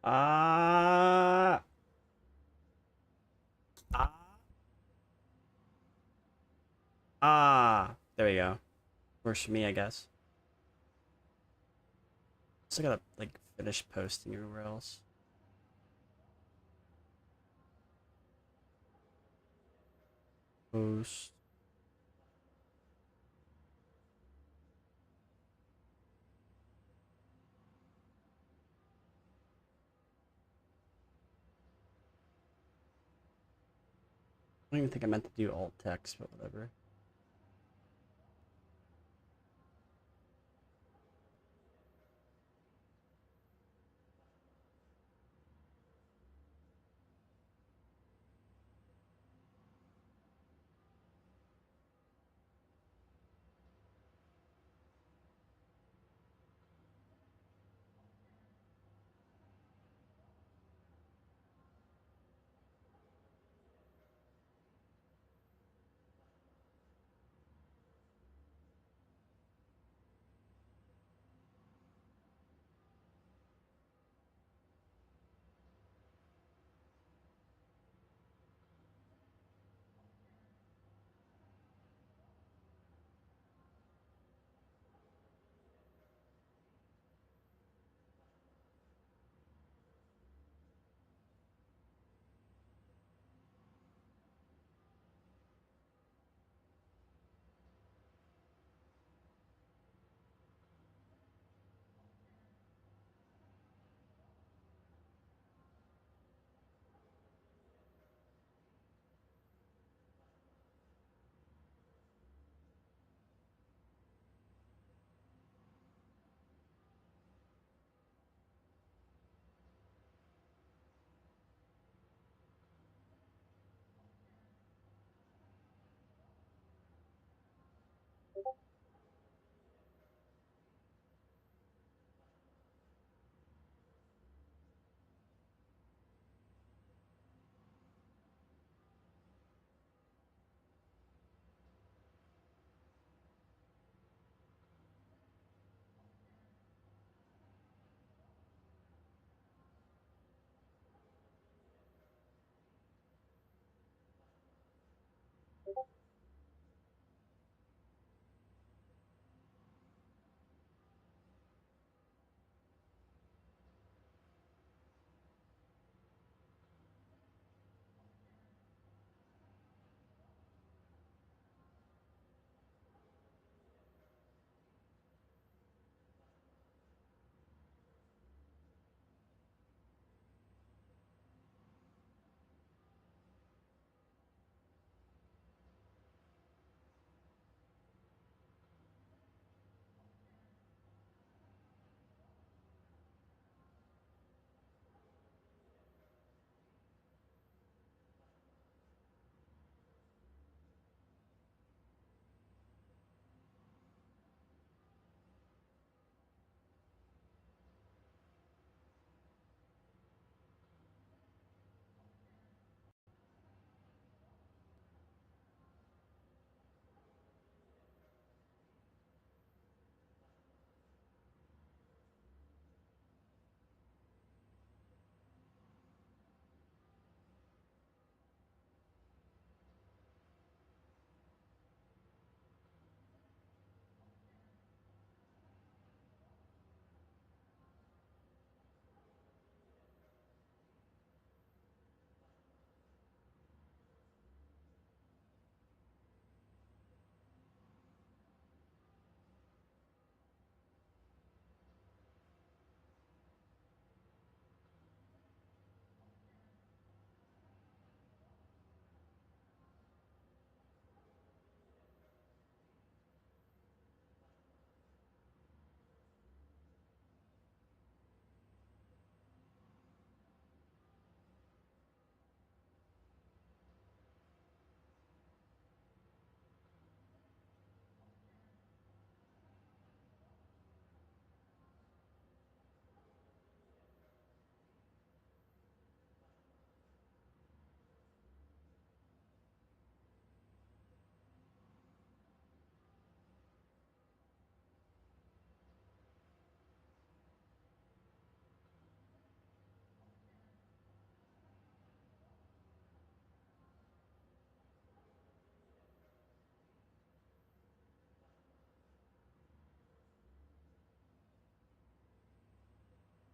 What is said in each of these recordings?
Ah. Ah. Ah. There we go. Works for me, I guess. So I gotta like finish posting everywhere else. Post. I don't even think I meant to do alt text, but whatever.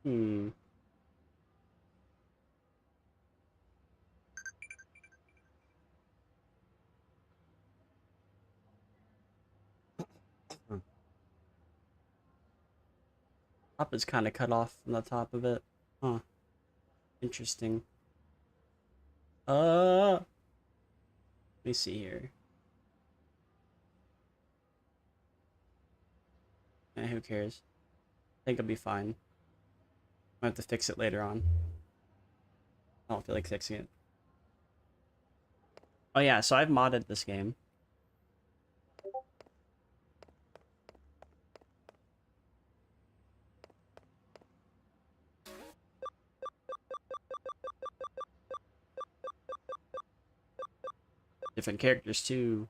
Hmm. Huh. Top is kind of cut off from the top of it. Huh. Interesting. Let me see here. Who cares? I think it'll be fine. I have to fix it later on. I don't feel like fixing it. Oh yeah, so I've modded this game. Different characters too.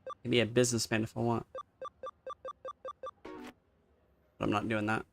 I can be a businessman if I want. But I'm not doing that.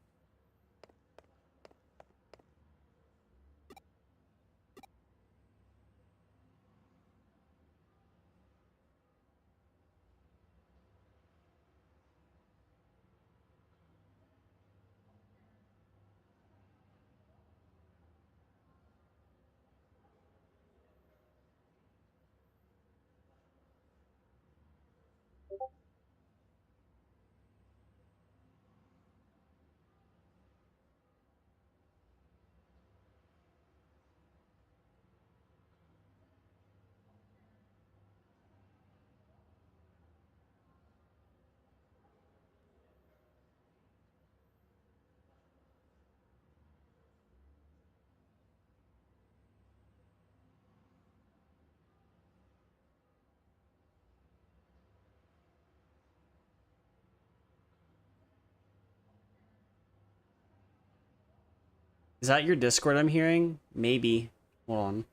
Is that your Discord I'm hearing? Maybe. Hold on.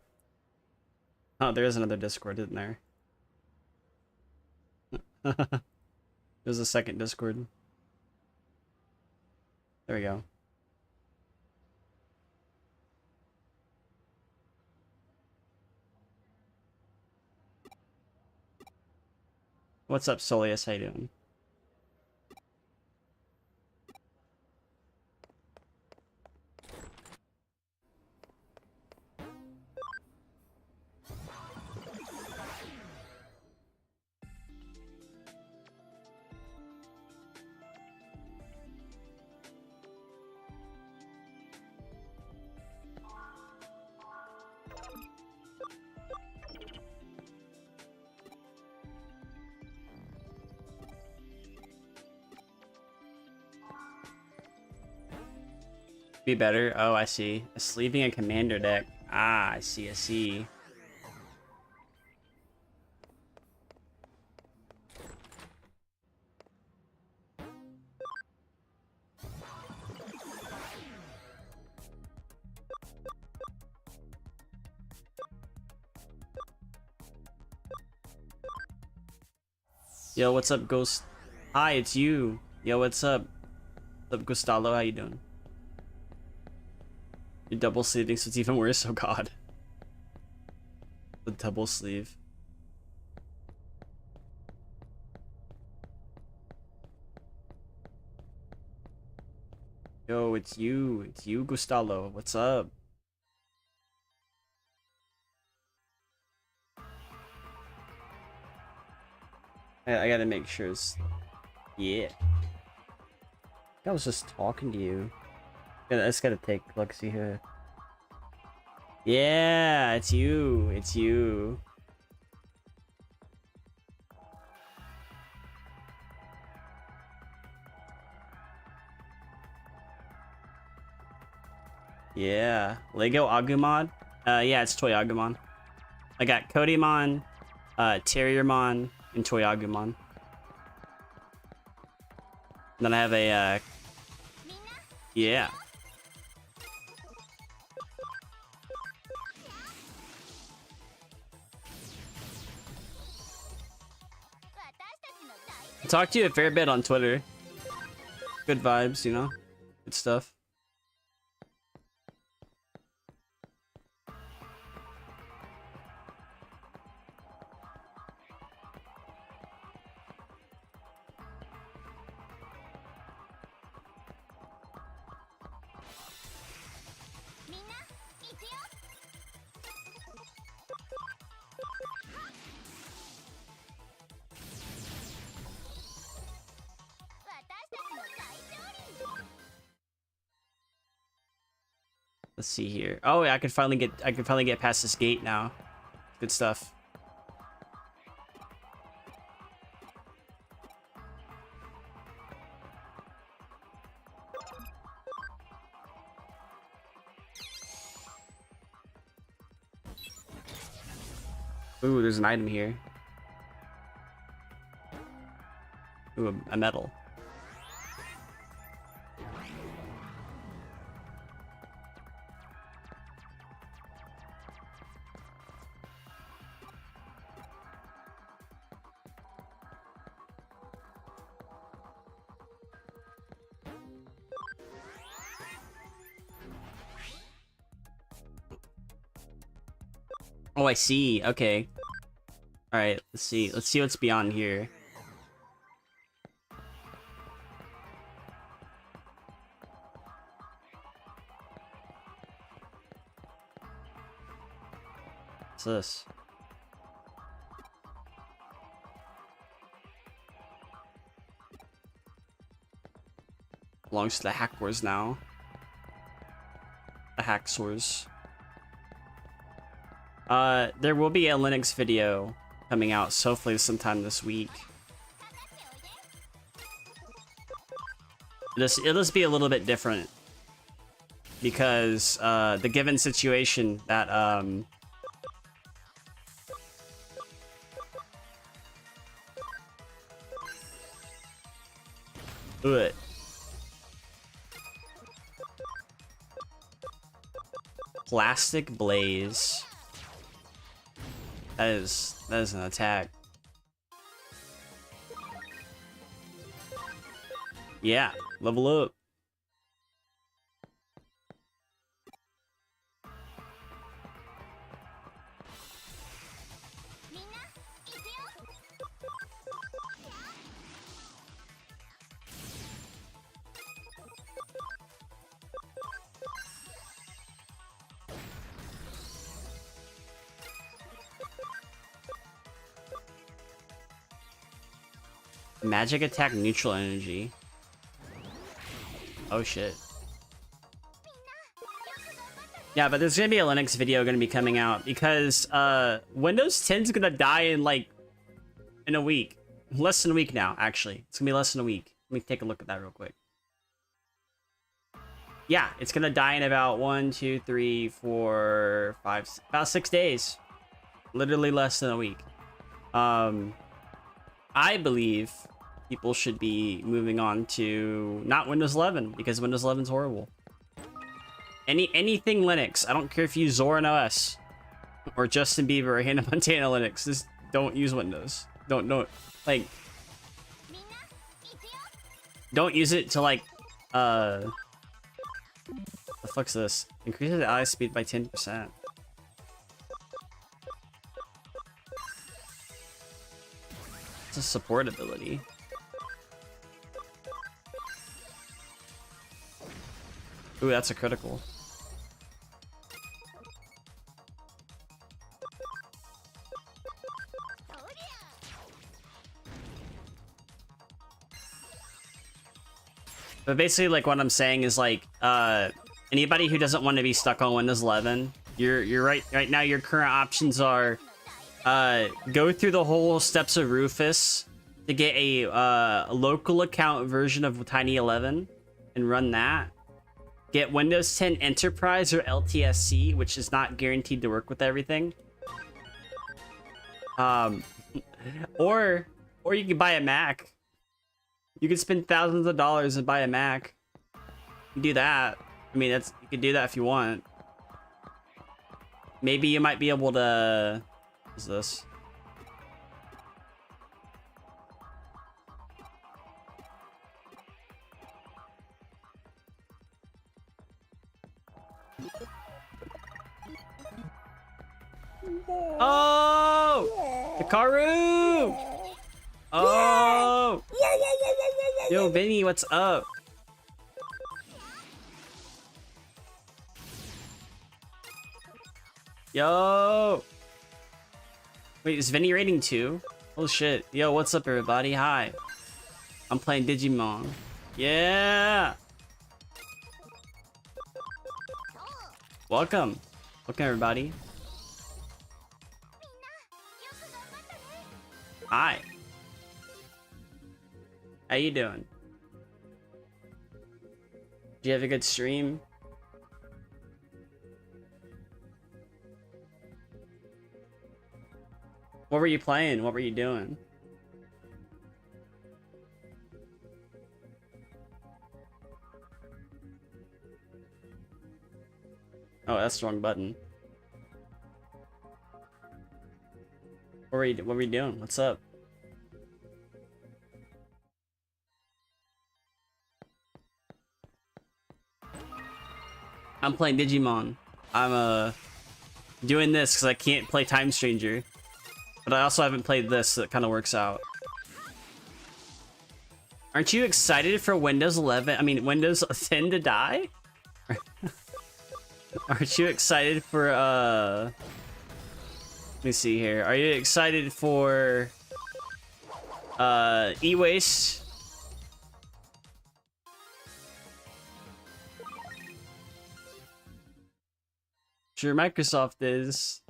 Oh, there is another Discord, isn't there? There's a second Discord. There we go. What's up, Solius? How you doing? Be better. Oh, I see. A sleeving a commander deck. Ah, I see. I see. Yo, what's up, Ghost? Hi, it's you. Yo, what's up? What's up, Gustalo? How you doing? You're double sleeving, so it's even worse. Oh God. The double sleeve. Yo, it's you. It's you, Gustalo. What's up? I gotta make sure it's... Yeah. I was just talking to you. I just gotta take a look, see here. Yeah, it's you. It's you. Yeah. Lego Agumon. Yeah, it's Toy Agumon. I got Kodimon, Terriermon, and Toy Agumon. Then I have a, yeah. I talked to you a fair bit on Twitter. Good vibes, you know? Good stuff. Let's see here. Oh, yeah, I can finally get past this gate now. Good stuff. Ooh, there's an item here. Ooh, a medal. Oh, I see. Okay. All right. Let's see. Let's see what's beyond here. What's this? Belongs to the Hack Wars now. The Hack Wars. There will be a Linux video coming out, so hopefully sometime this week. It'll just be a little bit different because the given situation that Ugh. Plastic Blaze. That is an attack. Yeah, level up. Magic attack neutral energy. Oh shit. Yeah, but there's gonna be a Linux video gonna be coming out because Windows 10 is gonna die in like in a week. Less than a week now, actually. It's gonna be less than a week. Let me take a look at that real quick. Yeah, it's gonna die in about 1, 2, 3, 4, 5, about 6 days. Literally less than a week. I believe people should be moving on to not Windows 11 because Windows 11 is horrible. Anything Linux. I don't care if you use Zorin OS or Justin Bieber or Hannah Montana Linux. Just don't use Windows. Don't like. Don't use it to like. The fuck's this? Increases the eye speed by 10%. It's a support ability. Ooh, that's a critical. But basically, like, what I'm saying is, like, anybody who doesn't want to be stuck on Windows 11, you're right now, your current options are go through the whole steps of Rufus to get a local account version of Tiny 11 and run that. get Windows 10 Enterprise or LTSC, which is not guaranteed to work with everything. Or you can buy a Mac. You can spend thousands of dollars and buy a Mac. You do that. I mean, you can do that if you want. Maybe you might be able to... What is this? Oh! Hikaru! Oh! Yo, Vinny, what's up? Yo! Wait, is Vinny rating 2? Oh shit. Yo, what's up everybody? Hi. I'm playing Digimon. Yeah! Welcome. Welcome everybody. Hi. How you doing? Did you have a good stream? What were you playing? What were you doing? Oh, that's the wrong button. What were you doing? What's up? I'm playing Digimon. I'm doing this because I can't play Time Stranger. But I also haven't played this, so it kind of works out. Aren't you excited for Windows 11? I mean, Windows 10 to die? Aren't you excited for, let me see here. Are you excited for, e-waste? Sure, Microsoft is.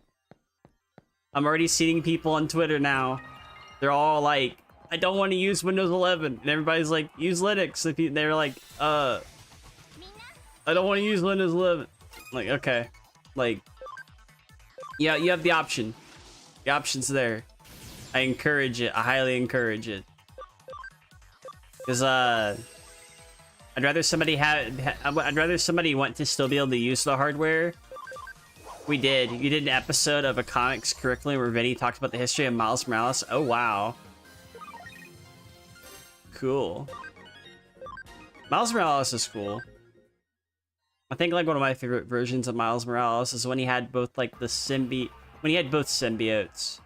I'm already seeing people on Twitter now. They're all like, I don't want to use Windows 11. And everybody's like, use Linux. They're like, I don't want to use Windows 11. I'm like, okay. Like, yeah, you have the option. The option's there. I encourage it. I highly encourage it. Because, I'd rather somebody want to still be able to use the hardware. We did. You did an episode of a comics curriculum where Vinny talked about the history of Miles Morales. Oh, wow. Cool. Miles Morales is cool. I think like one of my favorite versions of Miles Morales is when he had both like the when he had both symbiotes.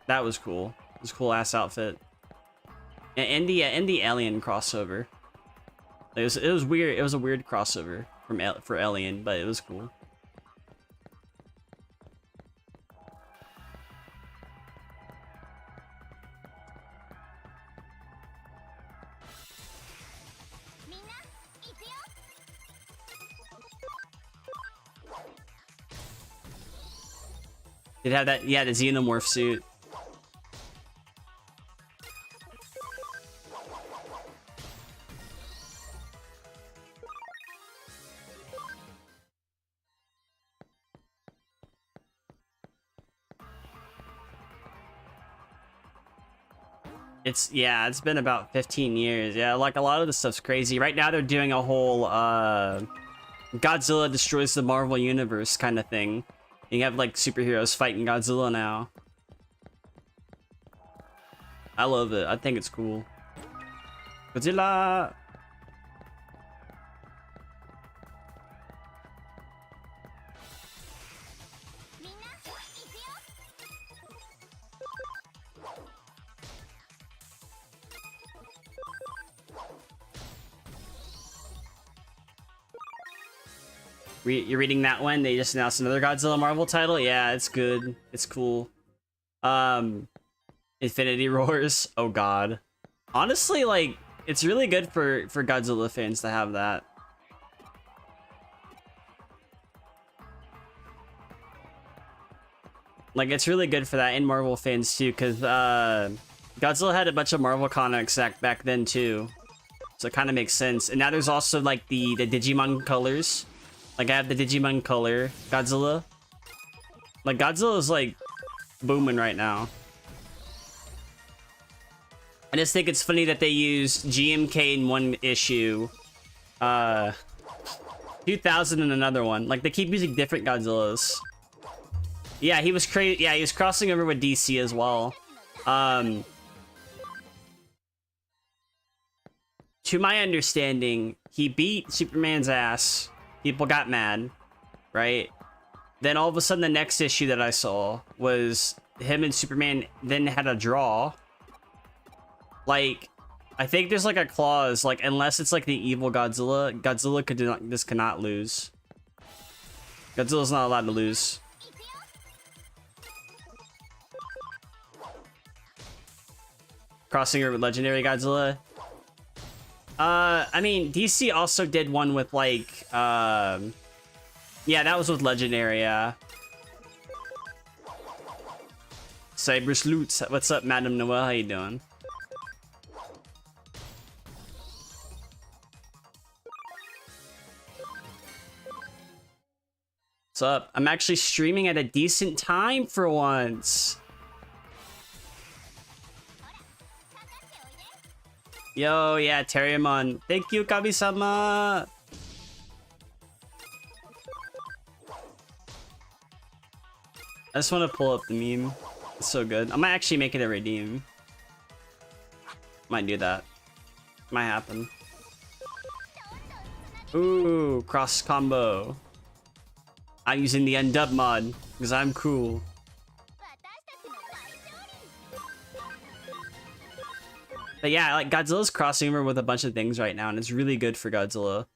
That was cool. It was a cool ass outfit. And the Alien crossover. It was weird. It was a weird crossover for Alien, but it was cool. It had that, yeah, the xenomorph suit. It's been about 15 years. Yeah, like a lot of the stuff's crazy. Right now they're doing a whole Godzilla destroys the Marvel universe kind of thing. You have like superheroes fighting Godzilla now. I love it. I think it's cool. Godzilla! You're reading that one? They just announced another Godzilla Marvel title? Yeah, it's good. It's cool. Infinity Roars. Oh god. Honestly, like, it's really good for Godzilla fans to have that. Like, it's really good for that, and Marvel fans too, because Godzilla had a bunch of Marvel comics back then too. So it kind of makes sense. And now there's also like the Digimon colors. Like I have the Digimon color Godzilla. Like Godzilla is like booming right now. I just think it's funny that they used GMK in one issue, 2000 in another one. Like they keep using different Godzillas. Yeah, he was crazy. Yeah, he was crossing over with DC as well. To my understanding, he beat Superman's ass. People got mad, right? Then all of a sudden, the next issue that I saw was him and Superman then had a draw. Like, I think there's like a clause, like unless it's like the evil Godzilla, Godzilla cannot lose. Godzilla's not allowed to lose. Crossing over with legendary Godzilla. I mean, DC also did one with like, yeah, that was with legendary. Cyber Sleuth, what's up, Madam Noel? How you doing? What's up? I'm actually streaming at a decent time for once. Yo, yeah, Terriamon. Thank you, Kami-sama. I just want to pull up the meme. It's so good. I might actually make it a redeem. Might do that. Might happen. Ooh, cross combo. I'm using the undub mod because I'm cool. But yeah, like Godzilla's crossing over with a bunch of things right now, and it's really good for Godzilla.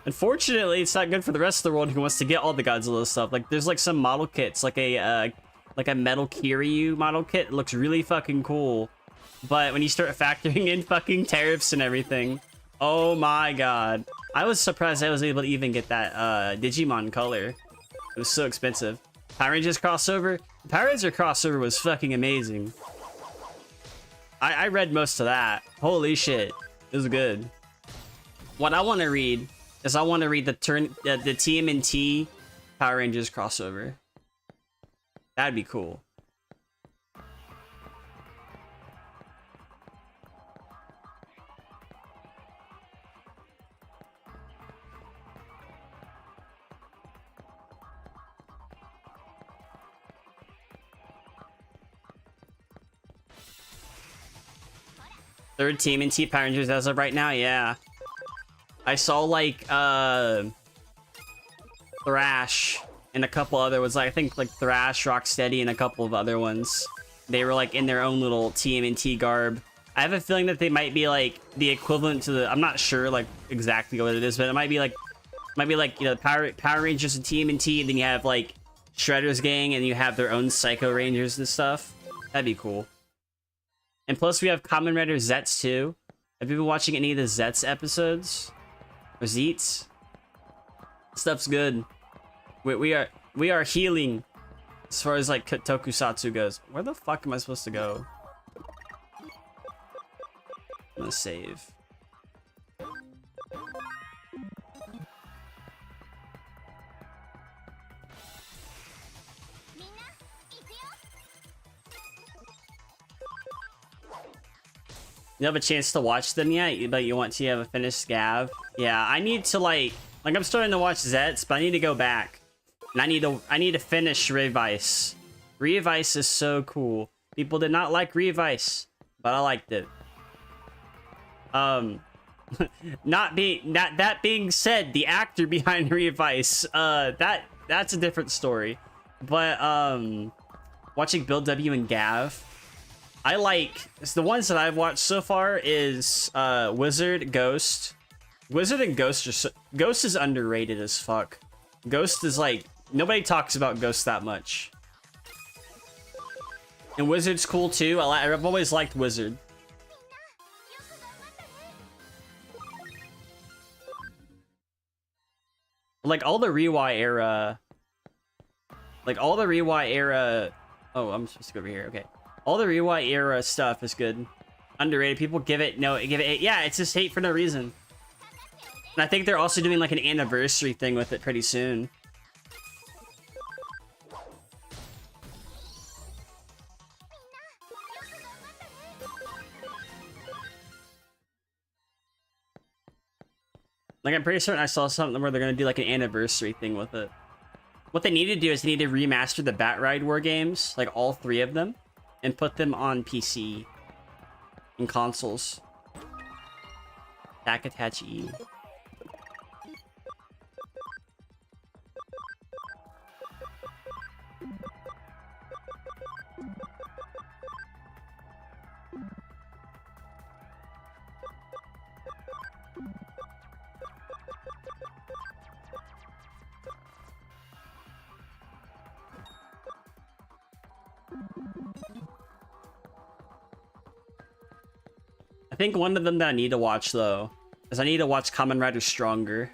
Unfortunately, it's not good for the rest of the world who wants to get all the Godzilla stuff. Like, there's like some model kits, like a Metal Kiryu model kit. It looks really fucking cool. But when you start factoring in fucking tariffs and everything, oh my god. I was surprised I was able to even get that Digimon color. It was so expensive. Power Rangers crossover? Power Rangers crossover was fucking amazing. I read most of that. Holy shit. It was good. What I want to read is I want to read the TMNT Power Rangers crossover. That'd be cool. Third TMNT Power Rangers as of right now, yeah. I saw like Thrash and a couple other ones. I think like Thrash, Rocksteady, and a couple of other ones. They were like in their own little TMNT garb. I have a feeling that they might be like the equivalent to the. I'm not sure like exactly what it is, but it might be like you know Power Rangers and TMNT, and then you have like Shredder's gang, and you have their own Psycho Rangers and stuff. That'd be cool. And plus, we have Kamen Rider Zets too. Have you been watching any of the Zets episodes? Or Zeets? Stuff's good. We are healing as far as like tokusatsu goes. Where the fuck am I supposed to go? I'm gonna save. You have a chance to watch them yet, but you want to have a finished Scav? Yeah, I need to like I'm starting to watch Zets, but I need to go back. And I need to finish Revice. Revice is so cool. People did not like Revice, but I liked it. That being said, the actor behind Revice, that's a different story. But watching Bill W and Gav, I like the ones that I've watched so far is Wizard, Ghost. Wizard and Ghost are Ghost is underrated as fuck. Ghost is like nobody talks about Ghost that much. And Wizard's cool too. I've always liked Wizard. Like all the Reiwa era. Oh, I'm supposed to go over here. Okay. All the Reiwa era stuff is good. Underrated. People give it yeah, it's just hate for no reason. And I think they're also doing like an anniversary thing with it pretty soon. Like, I'm pretty certain I saw something where they're gonna do like an anniversary thing with it. What they need to do is they need to remaster the Bat Ride War games, like all 3 of them, and put them on PC and consoles. Back attach E. I think one of them that I need to watch, though, is I need to watch Kamen Rider Stronger.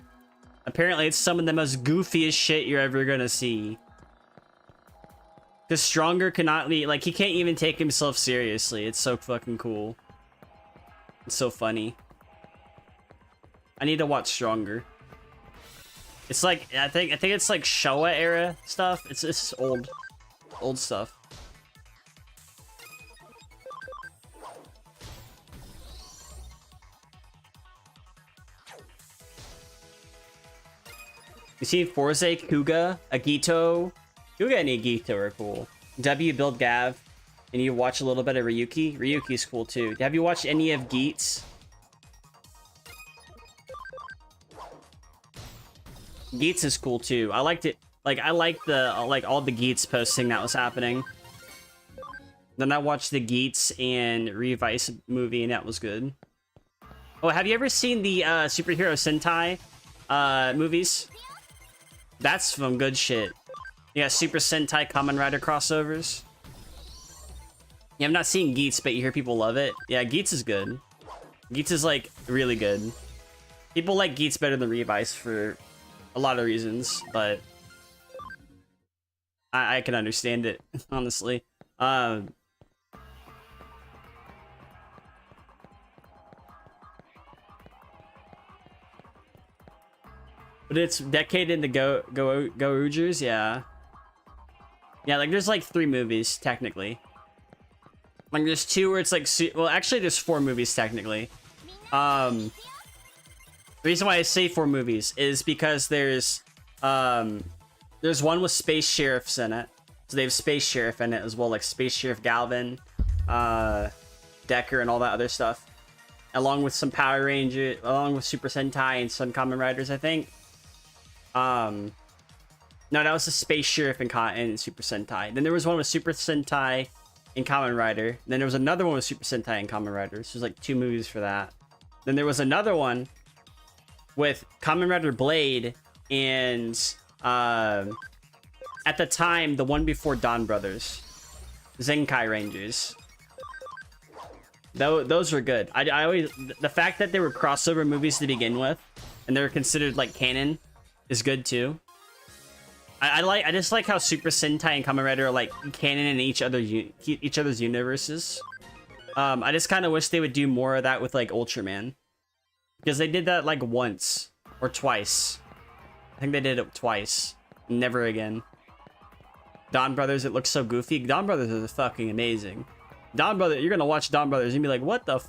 Apparently, it's some of the most goofiest shit you're ever gonna see. Because Stronger cannot be, like, he can't even take himself seriously. It's so fucking cool. It's so funny. I need to watch Stronger. It's like, I think it's like Showa era stuff. It's old stuff. You see Forze, Kuga, Agito. Kuga and Agito are cool. W build Gav, and you watch a little bit of Ryuki. Ryuki's cool too. Have you watched any of Geats? Geats is cool too. I liked it. Like, I liked the all the Geats posting that was happening. Then I watched the Geats and Revice movie, and that was good. Oh, have you ever seen the superhero Sentai movies? That's some good shit. You got Super Sentai Kamen Rider crossovers. Yeah, I've not seen Geats, but you hear people love it. Yeah, Geats is good. Geats is, like, really good. People like Geats better than Revice for a lot of reasons, but I can understand it, honestly. But it's decade into Go Ugers, yeah. Yeah, like, there's like 3 movies, technically. Like, there's 2 where it's like, well, actually, there's 4 movies, technically. The reason why I say 4 movies is because there's one with Space Sheriffs in it. So they have Space Sheriff in it as well, like Space Sheriff Galvin, Decker, and all that other stuff. Along with some Power Ranger, along with Super Sentai and some Kamen Riders, I think. No, that was the Space Sheriff and Super Sentai. Then there was one with Super Sentai and Kamen Rider. Then there was another one with Super Sentai and Kamen Rider. So there's like 2 movies for that. Then there was another one with Kamen Rider Blade and at the time the one before Dawn Brothers, Zenkai Rangers. Those were good. I always, the fact that they were crossover movies to begin with and they're considered like canon is good too. I just like how Super Sentai and Kamen Rider are like canon in each other's universes. I just kind of wish they would do more of that with like Ultraman, because they did that like once or twice. I think they did it twice. Never again. Dawn Brothers, it looks so goofy. Dawn Brothers is fucking amazing. Dawn Brothers, you're gonna watch Dawn Brothers and be like, what the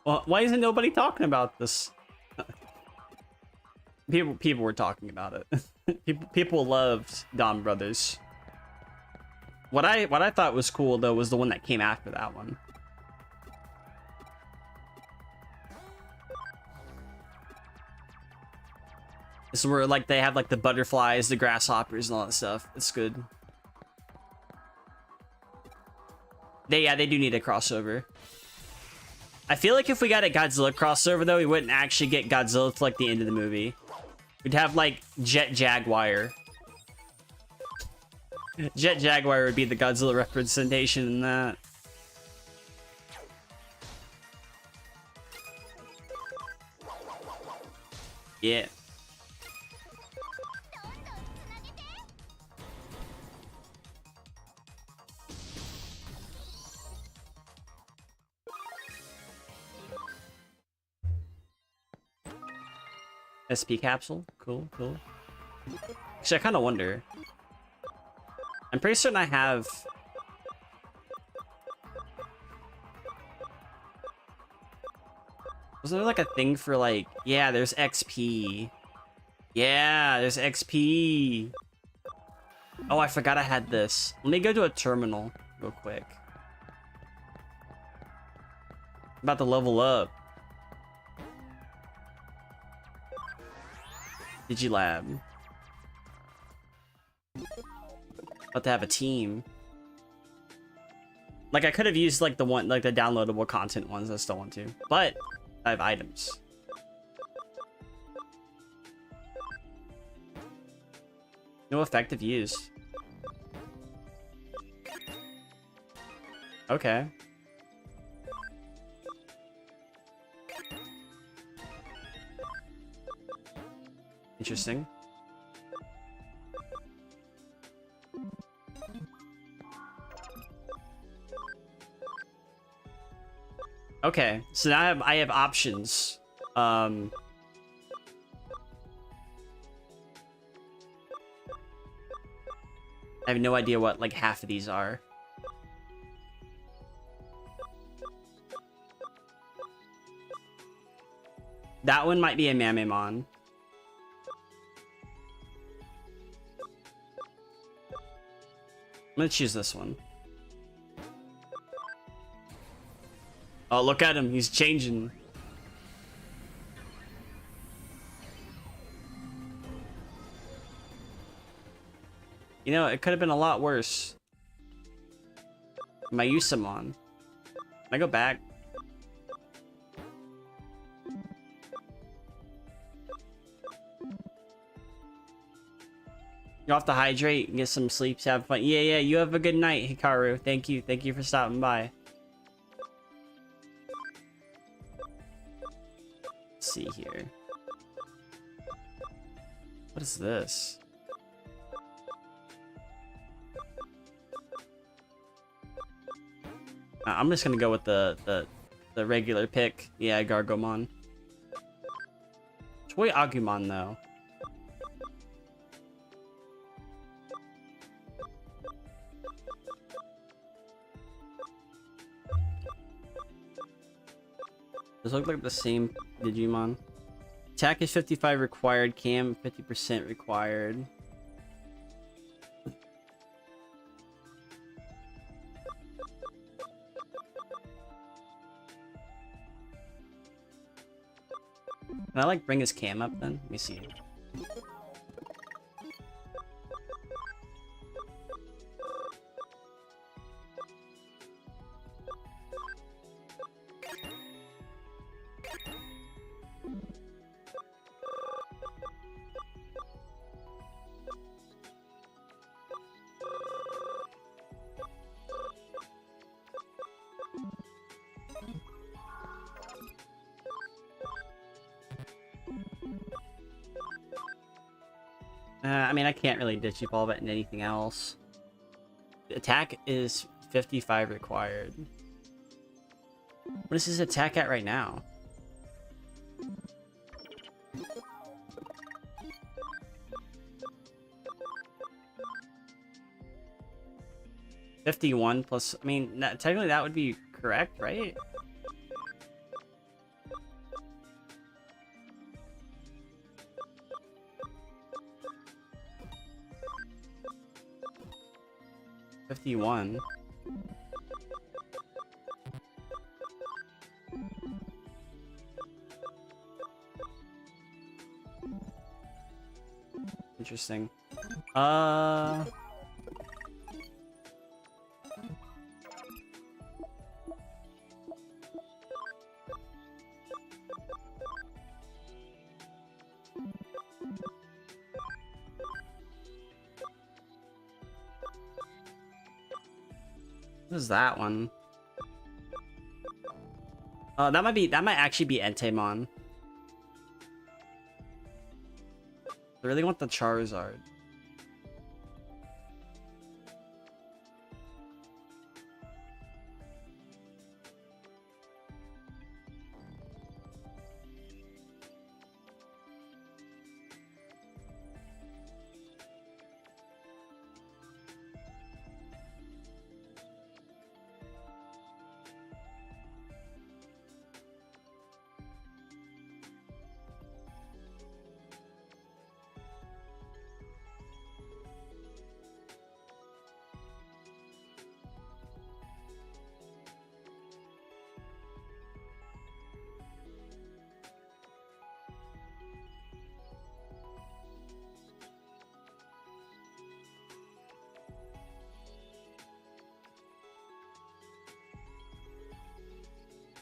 why isn't nobody talking about this? People were talking about it. people loved Dawn Brothers. What I thought was cool though was the one that came after that one. This is where like they have like the butterflies, the grasshoppers, and all that stuff. It's good. They do need a crossover. I feel like if we got a Godzilla crossover though, we wouldn't actually get Godzilla to like the end of the movie. We'd have like Jet Jaguar. Jet Jaguar would be the Godzilla representation in that. Yeah. SP capsule. Cool, cool. Actually, I kind of wonder. I'm pretty certain I have... Was there like a thing for like... Yeah, there's XP. Yeah, there's XP. Oh, I forgot I had this. Let me go to a terminal real quick. About to level up. Digilab. About to have a team. Like I could have used like the downloadable content ones. I still want to, but I have items. No effective use. Okay. Interesting. Okay, so now I have options. I have no idea what like half of these are. That one might be a Mamemon. I'm gonna choose this one. Oh, look at him. He's changing. You know, it could have been a lot worse. My Yusamon. Can I go back? You have to hydrate and get some sleep, have fun. Yeah, yeah, you have a good night, Hikaru. Thank you. Thank you for stopping by. Let's see here. What is this? I'm just gonna go with the regular pick. Yeah, Gargomon. Toy Agumon though. Does look like the same Digimon. Attack is 55 required, cam 50% required. Can I like bring his cam up then? Let me see. I mean, I can't really Digivolve it into anything else. The attack is 55 required. What is his attack at right now? $51 plus, I mean, technically that would be correct, right? $51. Interesting. What is that one? That might actually be Entemon. I really want the Charizard.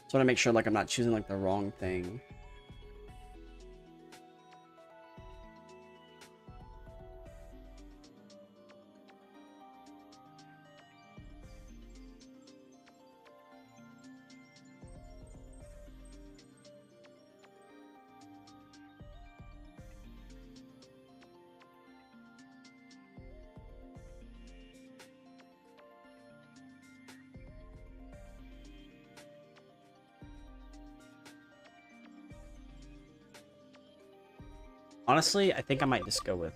Just want to make sure like I'm not choosing like the wrong thing. Honestly, I think I might just go with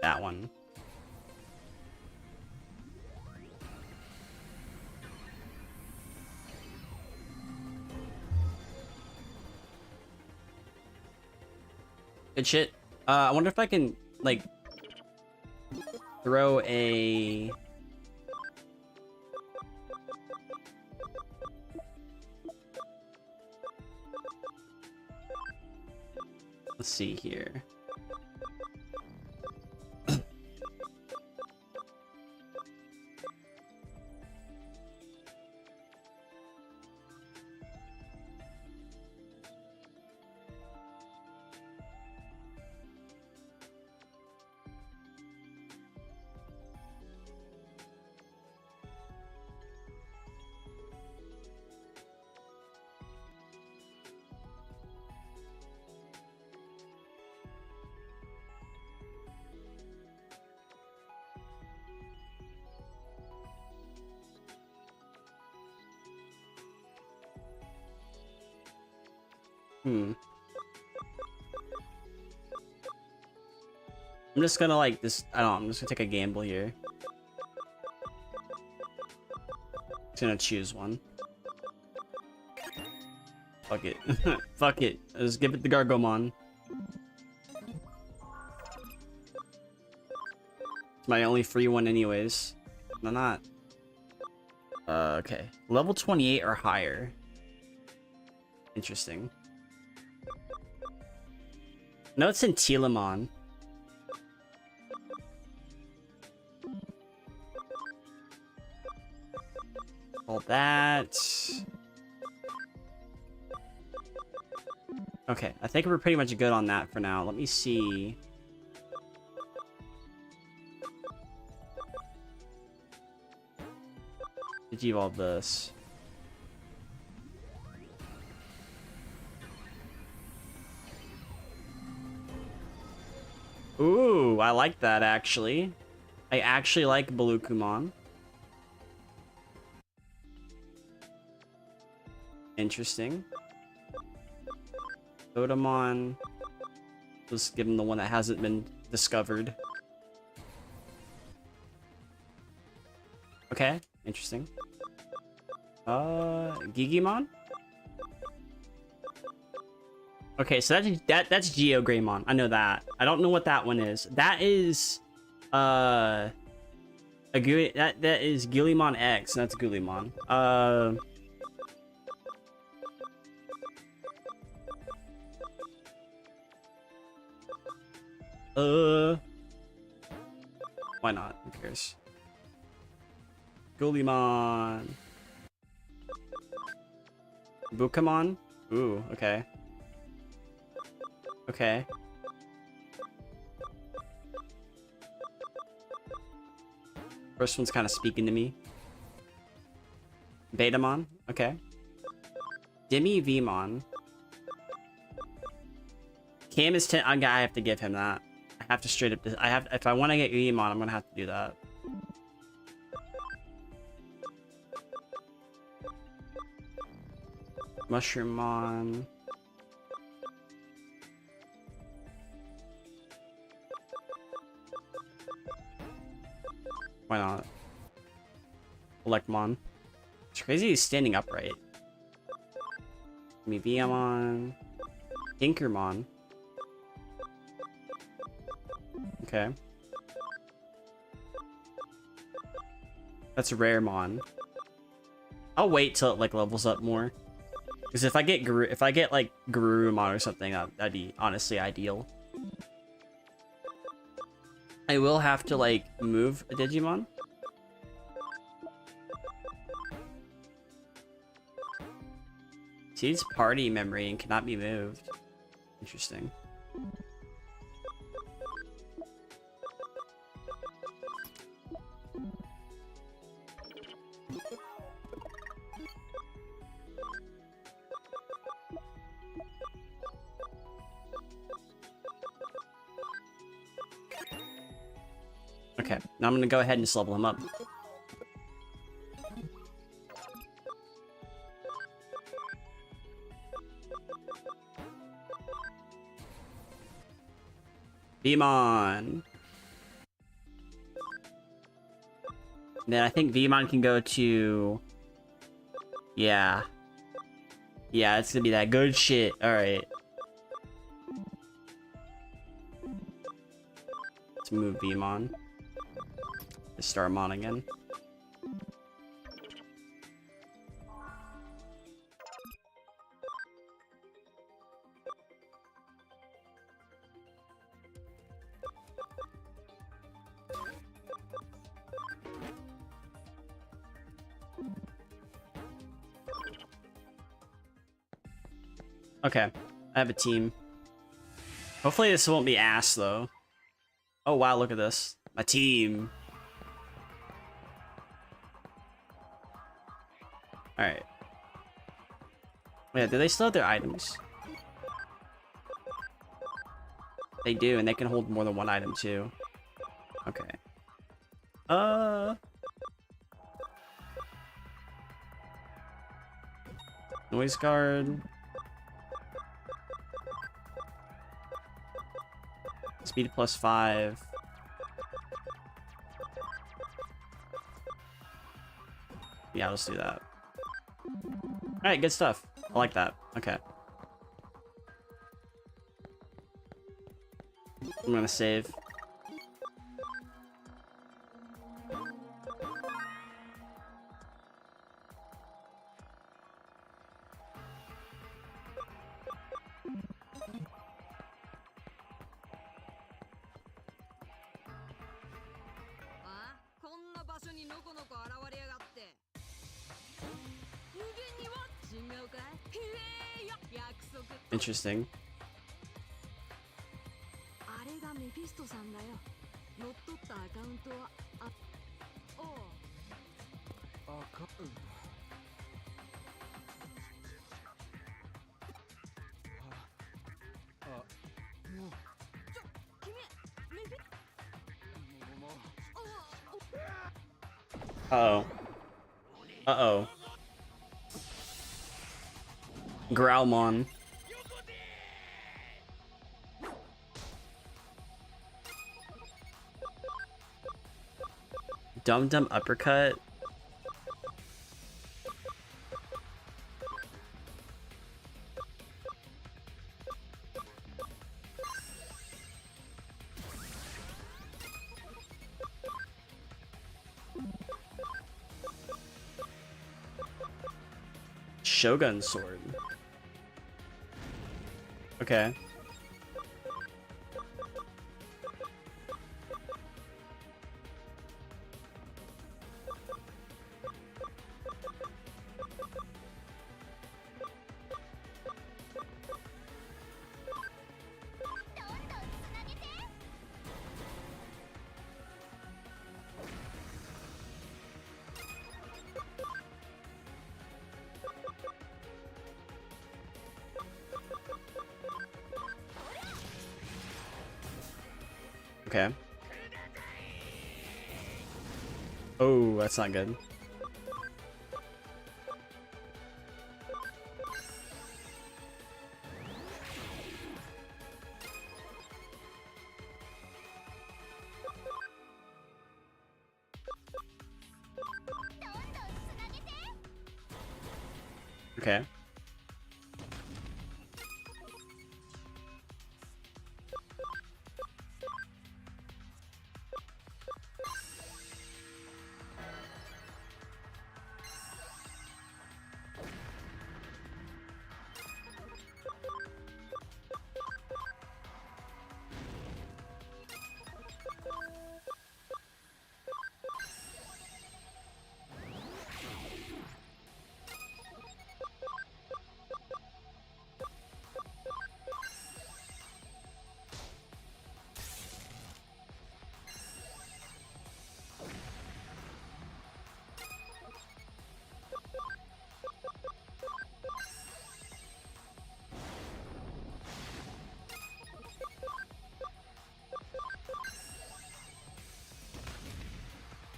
that one. Good shit. I wonder if I can, like, throw a... Let's see here. I'm just gonna like this. I don't know. I'm just gonna take a gamble here. Just gonna choose one. Fuck it. Fuck it. Let's give it the Gargomon. It's my only free one anyways. No, not. Okay. Level 28 or higher. Interesting. No, it's in Telemon. All that. Okay, I think we're pretty much good on that for now. Let me see. Digivolve this. Ooh, I like that actually. I actually like Balukumon. Interesting. Totemon. Let's give him the one that hasn't been discovered. Okay, interesting. Gigimon? Okay, so that's Geogreymon. I know that. I don't know what that one is. That is that is Gulimon X. That's Gulimon. Why not? Who cares? Gulimon. Bukamon? Ooh, okay. Okay. First one's kind of speaking to me. Betamon? Okay. Demi Vmon. Cam is 10. I have to give him that. I have to straight up. I have. If I want to get Vmon, I'm gonna have to do that. Mushroomon. Why not? Electmon. It's crazy he's standing upright. Miviamon. Tinkermon. Okay. That's Raremon. I'll wait till it like levels up more. Because if I get like Garurumon or something, that'd be honestly ideal. I will have to like move a Digimon. Seeds party memory and cannot be moved. Interesting. Okay, now I'm gonna go ahead and just level him up. Digimon. Then I think Digimon can go to... Yeah. Yeah, it's gonna be that good shit. Alright. Let's move Digimon. Let's start him on again. Okay, I have a team. Hopefully this won't be ass though. Oh wow, look at this. My team. Alright. Yeah, do they still have their items? They do, and they can hold more than one item too. Okay. Noise guard. Speed +5. Yeah, let's do that. Alright, good stuff. I like that. Okay. I'm gonna save. Interesting. Uh-oh. Uh-oh. Growlmon. Dum-dum uppercut. Shogun sword. Okay. Okay. Oh, that's not good. Okay.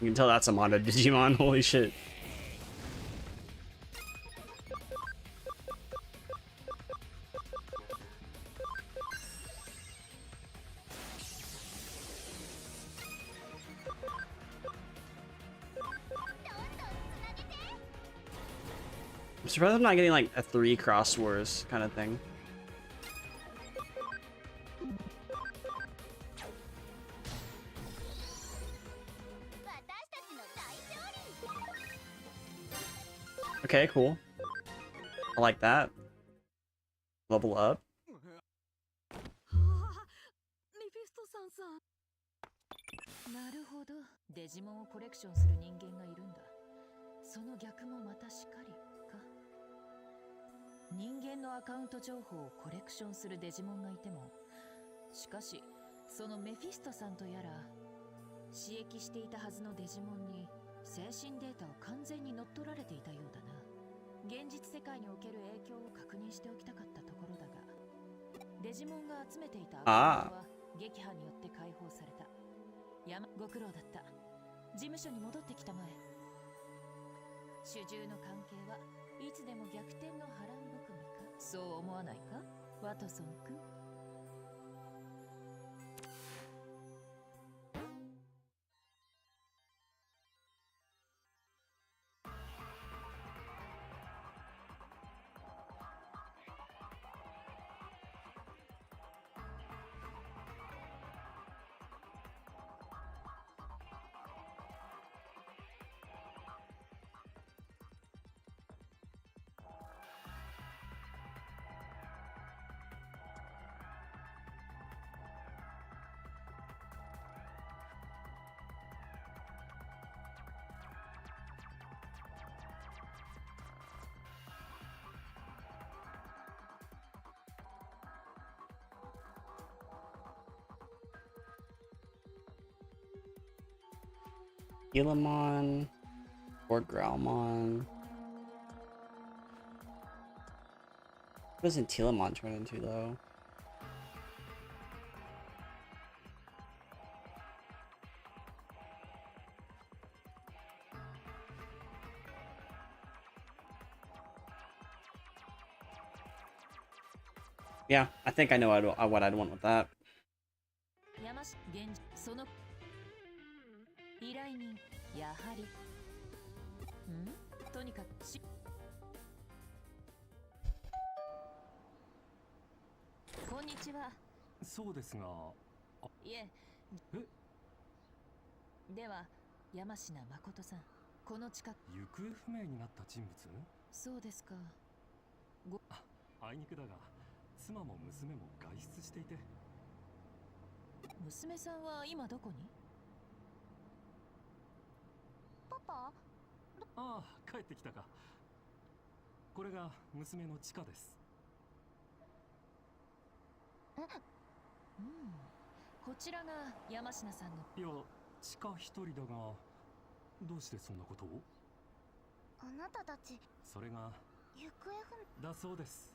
You can tell that's a modded Digimon. Holy shit. I'm surprised I'm not getting like a 3 Cross Wars kind of thing. Okay, cool. I like that. Level up. なるほど。デジモンをコレクションする人間がいるんだ。その逆もまたしかりか。人間のアカウント情報をコレクションするデジモンがいても、しかしそのメフィストさんとやら刺激していたはずのデジモンに精神データを完全に乗っ取られていたようだな。現実世界における影響を確認しておきたかったところだが、デジモンが集めていたアカウントは撃破によって解放された。ご苦労だった。事務所に戻ってきたまえ。主従の関係はいつでも逆転の波乱含みか。そう思わないか、ワトソン君。Gilamon or Growlmon. What doesn't Telamon turn into though? Yeah, I think I know what I'd want with that. 依頼人、やはり。とにかくこんにちは。そうですが。いえ。では、山科誠さん、この近く。行方不明になった人物？そうですか。あいにくだが、妻も娘も外出していて。娘さんは今どこに？パパ？ああ、帰ってきたか。これが娘のチカです。こちらが山科さんの。いや、チカ一人だが、どうしてそんなことを？あなたたち。それが行方不明だそうです。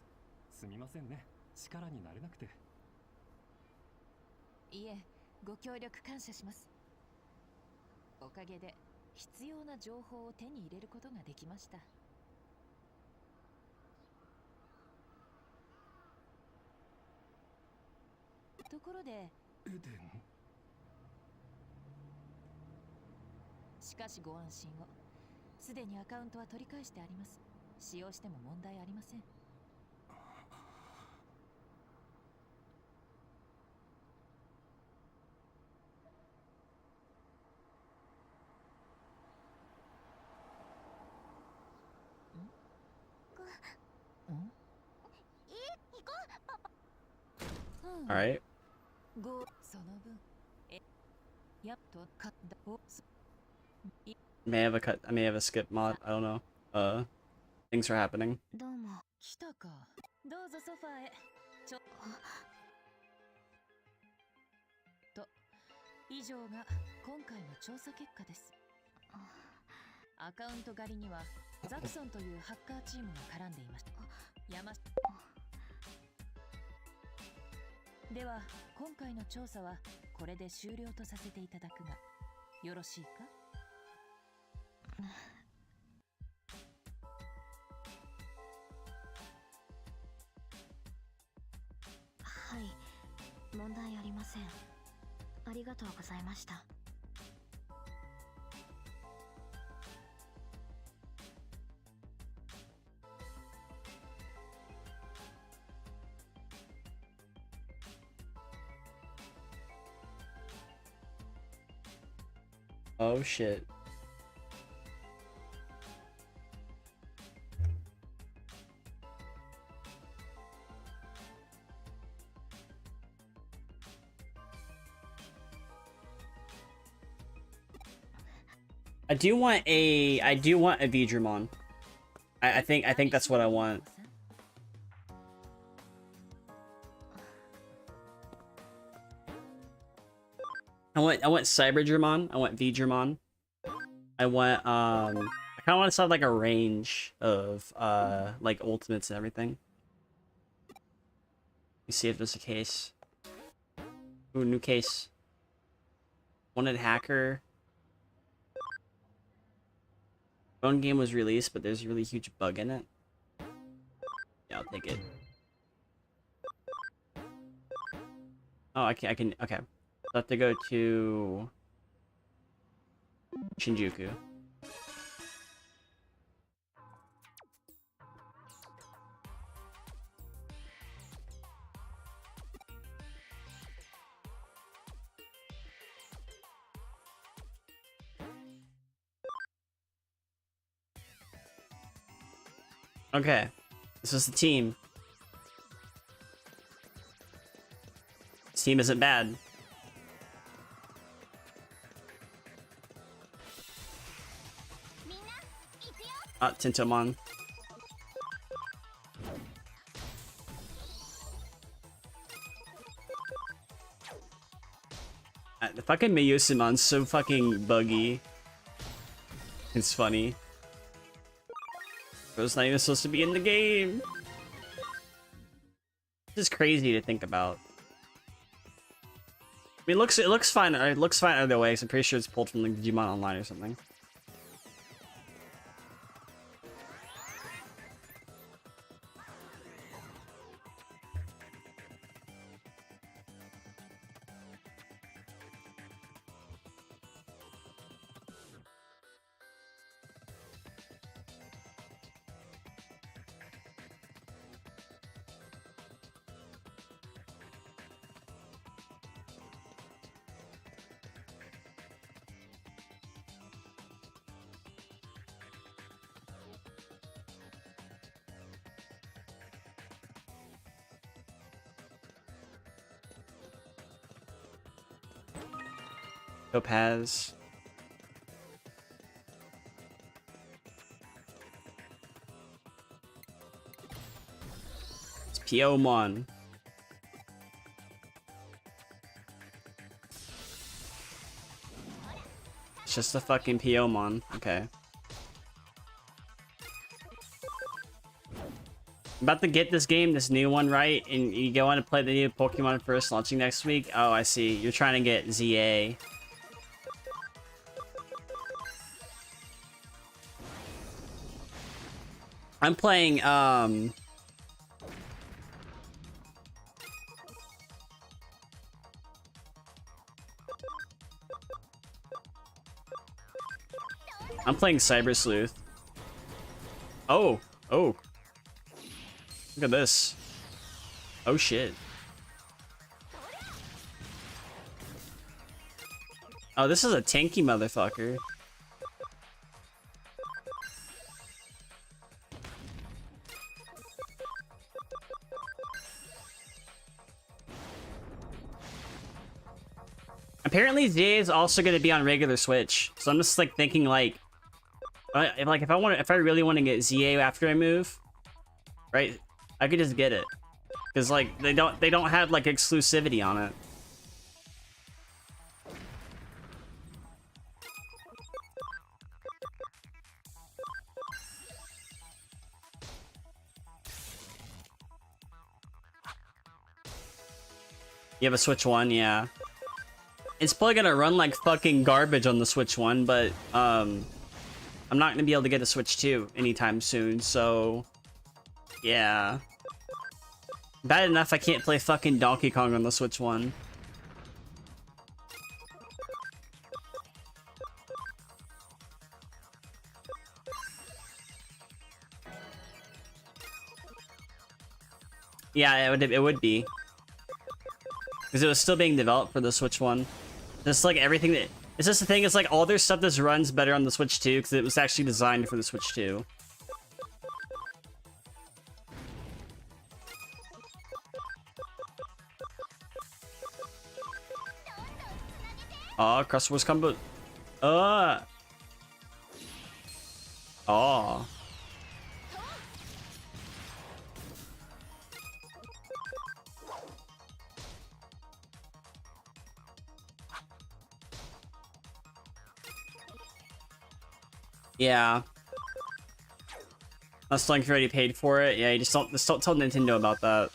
すみませんね、力になれなくて。いえ、ご協力感謝します。おかげで必要な情報を手に入れることができました。ところで、エデン。しかしご安心を。すでにアカウントは取り返してあります。使用しても問題ありません。All right. その分、やっと買ったお。May have a cut. I may have a skip mod. I don't know. Things are happening. どうも。来たか。どうぞソファーへ。以上が今回の調査結果です。アカウント狩りにはザクソンというハッカーチームが絡んでいました。では今回の調査はこれで終了とさせていただくがよろしいか？はい、問題ありません。ありがとうございました。Oh shit. I do want a Digimon. I think that's what I want. I want Cyberdramon. I want Vdramon. I want I kind of want to have like a range of like ultimates and everything. Let me see if there's a case. Ooh, new case. Wanted hacker. Phone game was released, but there's a really huge bug in it. Yeah, I'll take it. Oh, I can, okay. I have to go to Shinjuku. Okay, this is the team. This team isn't bad. Ah, Tintomon. The fucking Miyusumon's so fucking buggy. It's funny. It was not even supposed to be in the game. This is crazy to think about. I mean, it looks fine. It looks fine either way. 'Cause I'm pretty sure it's pulled from like Digimon Online or something. Topaz. It's Piomon. It's just a fucking Piomon. Okay. I'm about to get this game, this new one, right? And you go on to play the new Pokemon first, launching next week. Oh, I see. You're trying to get ZA. I'm playing, I'm playing Cyber Sleuth. Oh, oh. Look at this. Oh shit. Oh, this is a tanky motherfucker. Apparently ZA is also going to be on regular Switch, so I'm just like thinking like if I really want to get ZA after I move, right? I could just get it, because like they don't have like exclusivity on it. You have a Switch 1, yeah. It's probably gonna run like fucking garbage on the Switch 1, but I'm not gonna be able to get a Switch 2 anytime soon, so yeah. Bad enough I can't play fucking Donkey Kong on the Switch 1. Yeah, it would be. Because it was still being developed for the Switch 1. Just like everything that... It's just the thing, it's like all their stuff just runs better on the Switch 2 because it was actually designed for the Switch 2. Cross Wars combo. Oh. Yeah. That's like if you already paid for it. Yeah, you just don't tell Nintendo about that.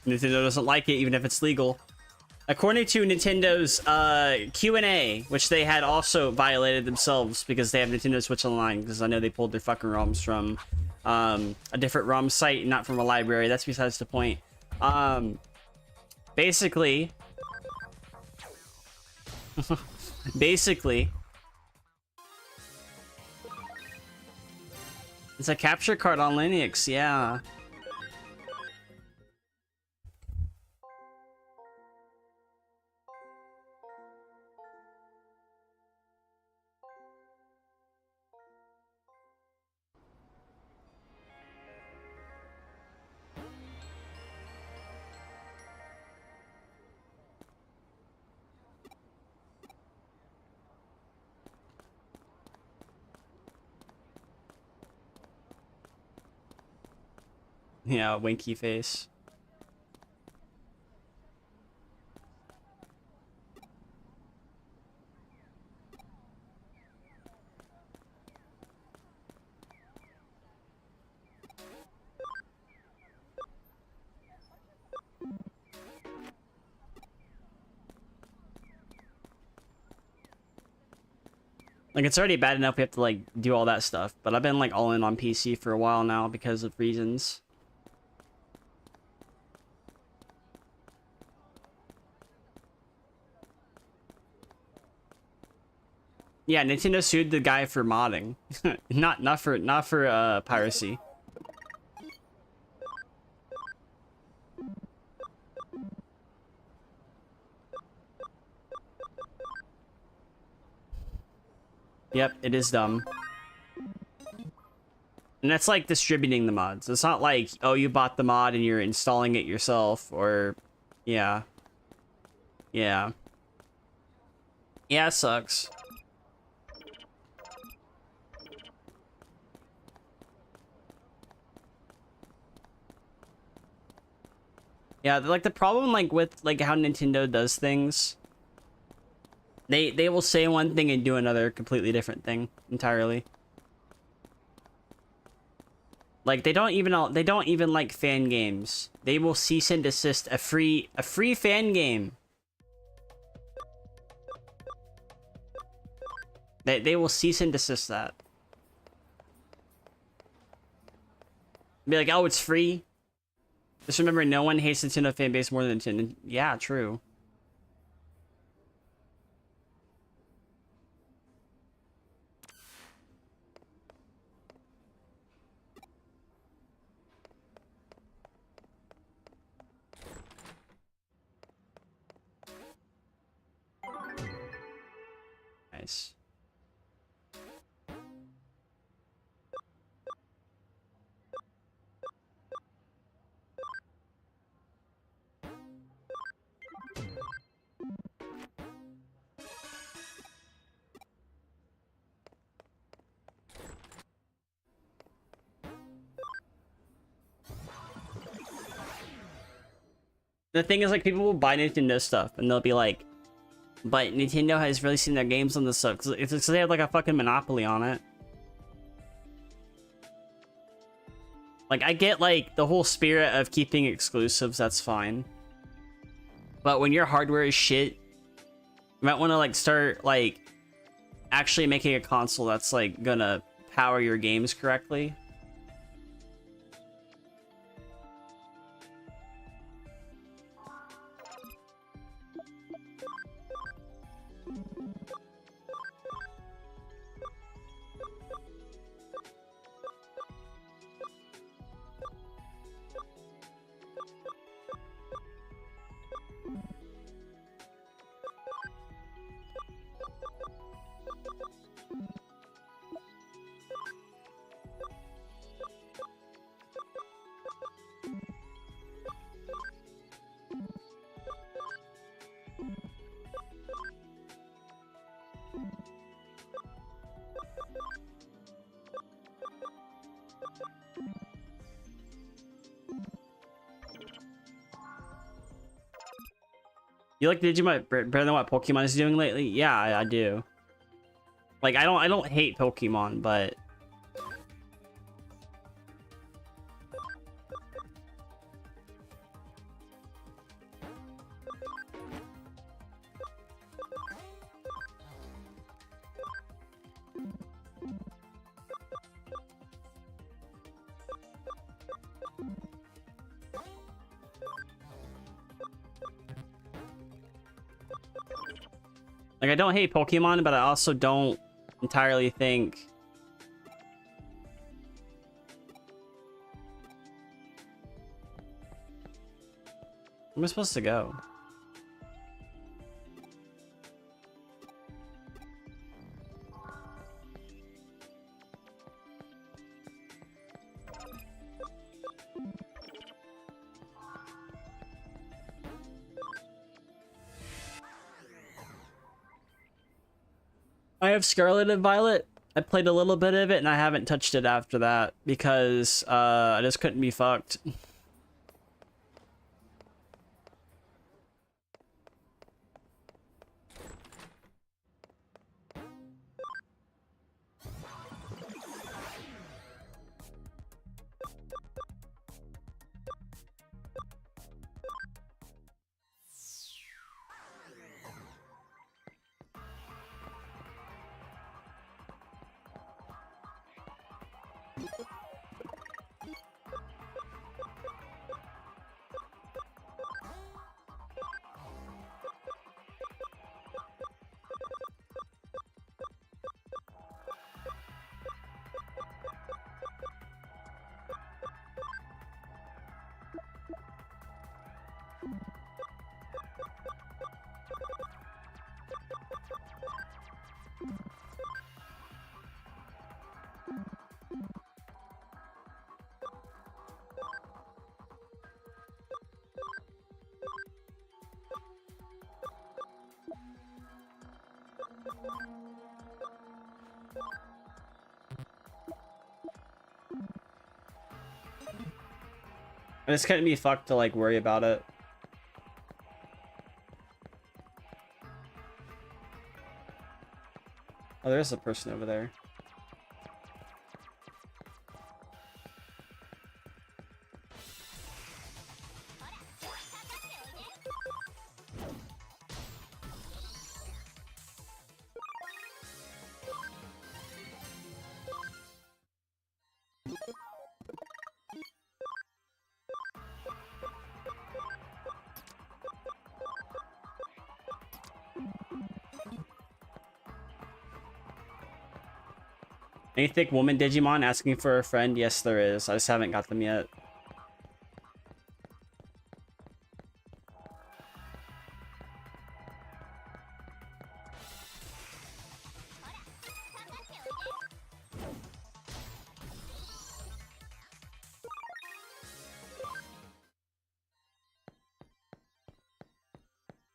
Nintendo doesn't like it, even if it's legal. According to Nintendo's Q&A, which they had also violated themselves because they have Nintendo Switch Online, because I know they pulled their fucking ROMs from a different ROM site, not from a library. That's besides the point. Basically, it's a capture card on Linux, yeah. Yeah, winky face. Like, it's already bad enough we have to, like, do all that stuff, but I've been, like, all in on PC for a while now because of reasons. Yeah, Nintendo sued the guy for modding. not for piracy. Yep, it is dumb. And that's like distributing the mods. It's not like, oh, you bought the mod and you're installing it yourself, or... Yeah. Yeah. Yeah, it sucks. Yeah, like the problem like with like how Nintendo does things, they will say one thing and do another completely different thing entirely. Like they don't even like fan games. They will cease and desist a free fan game. They will cease and desist that. Be like, oh, it's free. Just remember, no one hates Nintendo fan base more than Nintendo. Yeah, true. Nice. The thing is, like, people will buy Nintendo stuff and they'll be like, but Nintendo has releasing their games on this stuff because it's because they have like a fucking monopoly on it. Like, I get like the whole spirit of keeping exclusives, that's fine. But when your hardware is shit, you might want to like start like actually making a console that's like gonna power your games correctly. You like Digimon better than what Pokemon is doing lately? Yeah, I do. Like I don't hate Pokemon, but like I don't hate Pokemon, but I also don't entirely think where am I supposed to go? I have Scarlet and Violet. I played a little bit of it and I haven't touched it after that because I just couldn't be fucked. And it's kind of me fucked to like worry about it. Oh, there's a person over there. Any thick woman Digimon asking for a friend? Yes, there is. I just haven't got them yet.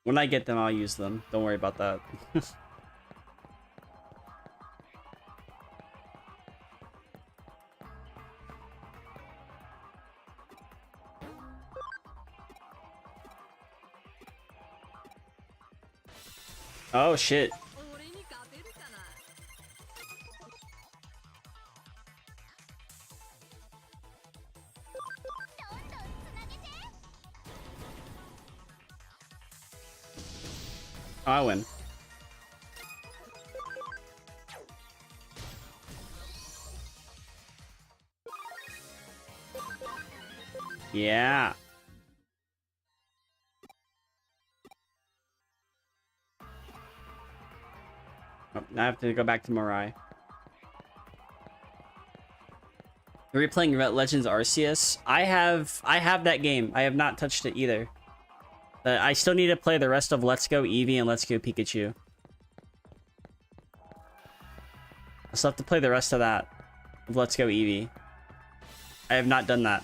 When I get them, I'll use them. Don't worry about that. Oh shit. I win. Yeah. Oh, now I have to go back to Morai. Are we playing Legends Arceus? I have that game. I have not touched it either. I still need to play the rest of Let's Go Eevee and Let's Go Pikachu. I still have to play the rest of that. Of Let's Go Eevee. I have not done that.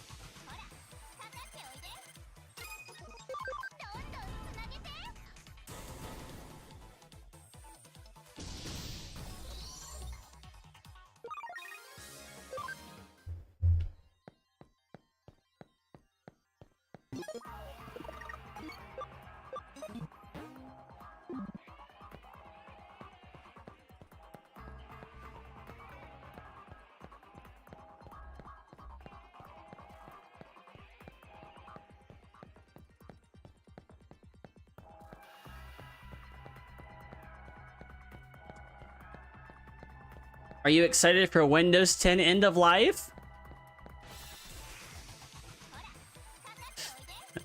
Are you excited for Windows 10 end of life?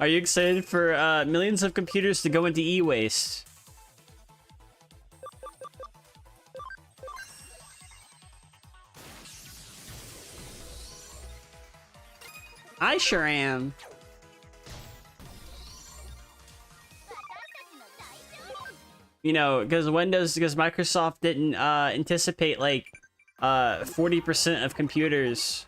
Are you excited for millions of computers to go into e-waste? I sure am. You know, because Microsoft didn't anticipate like 40% of computers.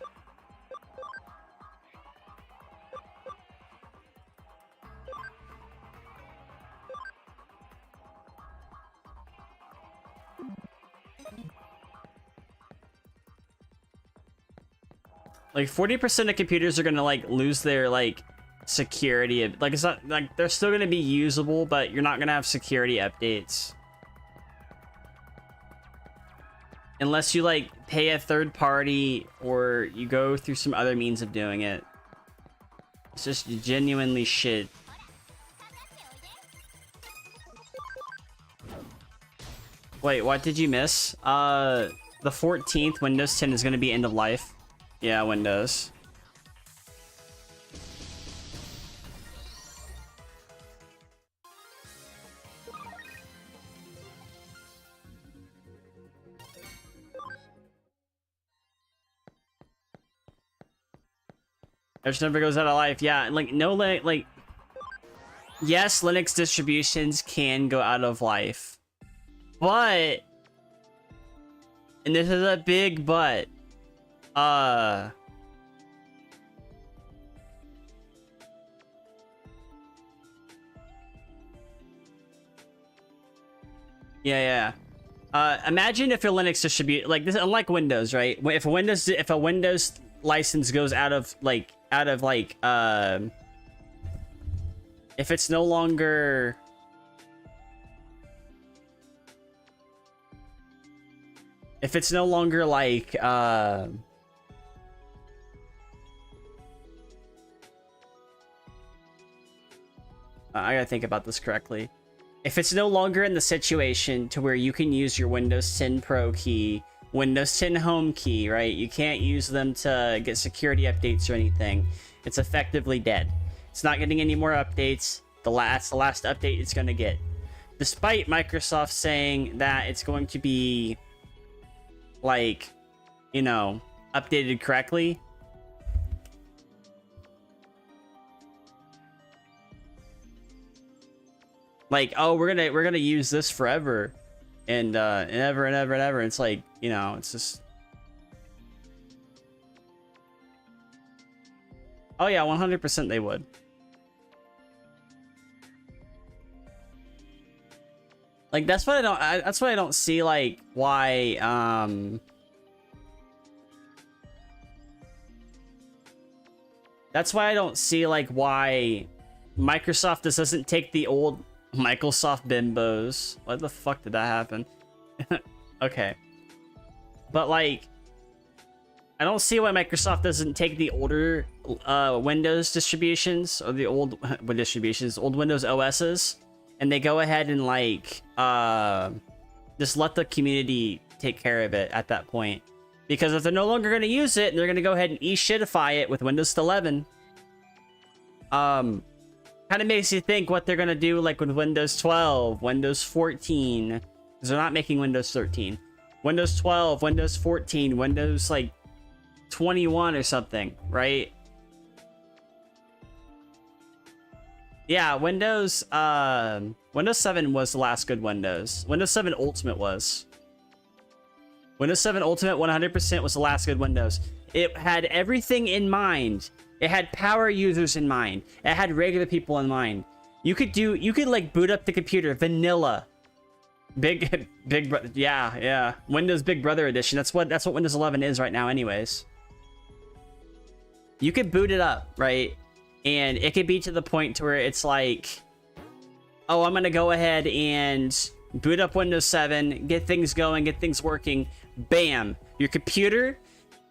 Like 40% of computers are gonna like lose their like security. Like it's not like they're still gonna be usable, but you're not gonna have security updates. Unless you like pay a third party or you go through some other means of doing it. It's just genuinely shit. Wait, what did you miss? The 14th, Windows 10 is gonna be end of life. Yeah, Windows. It just never goes out of life. Yeah, like no like yes, Linux distributions can go out of life. But and this is a big but. Yeah. Imagine if your Linux distribute like this, unlike Windows, right? If a Windows license goes out of if it's no longer like I gotta think about this correctly. If it's no longer in the situation to where you can use your Windows 10 Pro key, Windows 10 Home key, right? You can't use them to get security updates or anything. It's effectively dead. It's not getting any more updates. That's the last update it's gonna get. Despite Microsoft saying that it's going to be, like, you know, updated correctly. Like, oh, we're gonna use this forever, and ever and ever and ever. It's like, you know, it's just. Oh yeah, 100% they would. Like that's why I don't see like why that's why I don't see like why Microsoft just doesn't take the old Microsoft bimbos. What the fuck did that happen? Okay. But like I don't see why Microsoft doesn't take the older Windows distributions or the old old Windows OSs, and they go ahead and like just let the community take care of it at that point. Because if they're no longer going to use it, they're going to go ahead and e-shitify it with Windows 11. Kind of makes you think what they're gonna do, like with Windows 12, Windows 14, because they're not making Windows 13. Windows 12, Windows 14, Windows like 21 or something, right? Yeah, Windows 7 was the last good Windows. Windows 7 Ultimate was. Windows 7 Ultimate 100% was the last good Windows. It had everything in mind. It had power users in mind. It had regular people in mind. You could like boot up the computer vanilla. Yeah. Windows Big Brother edition. That's what Windows 11 is right now anyways. You could boot it up, right? And it could be to the point to where it's like, oh, I'm going to go ahead and boot up Windows 7, get things going, get things working. Bam. Your computer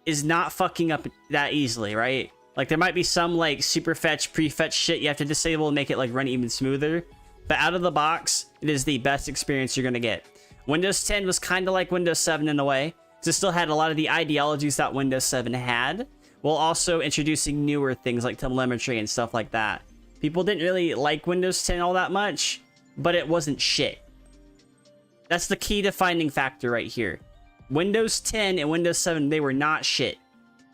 is not fucking up that easily, right? Like, there might be some, like, super fetch, prefetch shit you have to disable and make it, like, run even smoother. But out of the box, it is the best experience you're going to get. Windows 10 was kind of like Windows 7 in a way. Because it still had a lot of the ideologies that Windows 7 had, while also introducing newer things like telemetry and stuff like that. People didn't really like Windows 10 all that much, but it wasn't shit. That's the key defining factor right here. Windows 10 and Windows 7, they were not shit.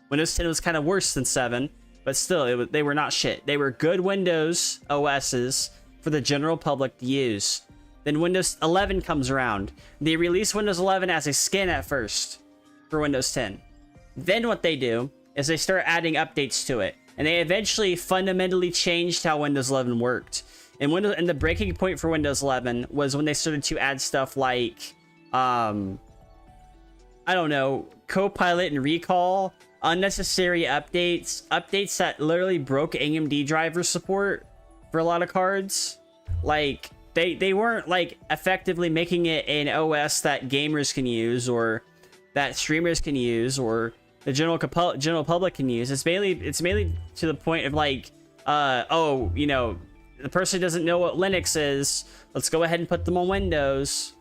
Windows 10 was kind of worse than 7, but still, they were not shit. They were good Windows OSs for the general public to use. Then Windows 11 comes around. They release Windows 11 as a skin at first for Windows 10. Then what they do is they start adding updates to it. And they eventually fundamentally changed how Windows 11 worked. And the breaking point for Windows 11 was when they started to add stuff like, I don't know, Copilot and Recall, unnecessary updates that literally broke AMD driver support for a lot of cards. Like, they weren't like effectively making it an OS that gamers can use or that streamers can use or the general public can use. It's mainly to the point of like, oh, you know, the person doesn't know what Linux is. Let's go ahead and put them on Windows.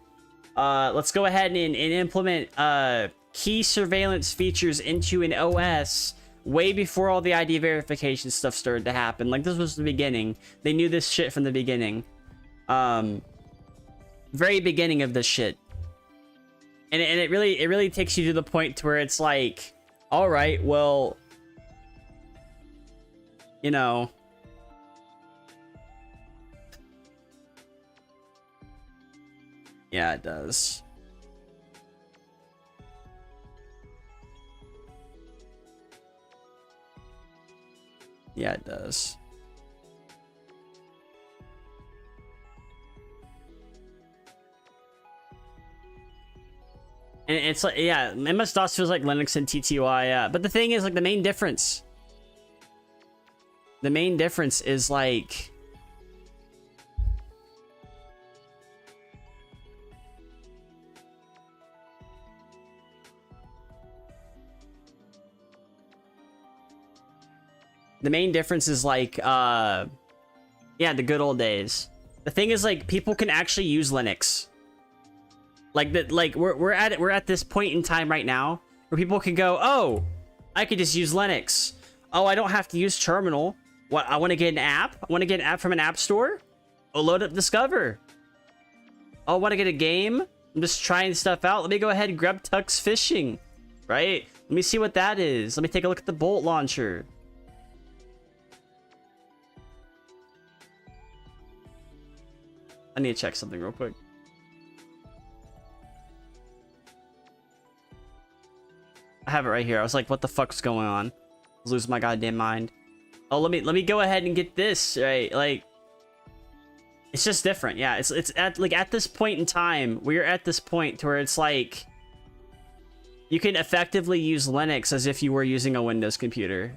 Let's go ahead and implement key surveillance features into an OS way before all the ID verification stuff started to happen. Like, this was the beginning. They knew this shit from the beginning. Very beginning of this shit. And it really takes you to the point to where it's like, all right, well, you know, yeah, it does. Yeah, it does. And it's like, yeah, MS-DOS feels like Linux and TTY, yeah. But the thing is, like, the main difference is, like, yeah, the good old days. The thing is, like, people can actually use Linux. Like we're at this point in time right now where people can go, oh, I could just use Linux. Oh, I don't have to use terminal. What, I want to get an app? I want to get an app from an app store? Oh, load up Discover. Oh, I want to get a game? I'm just trying stuff out. Let me go ahead and grab Tux Fishing, right? Let me see what that is. Let me take a look at the Bolt Launcher. I need to check something real quick. I have it right here. I was like, what the fuck's going on? I was losing my goddamn mind. Oh, let me go ahead and get this, right? Like, it's just different. Yeah, it's at this point in time, we're at this point to where it's like you can effectively use Linux as if you were using a Windows computer.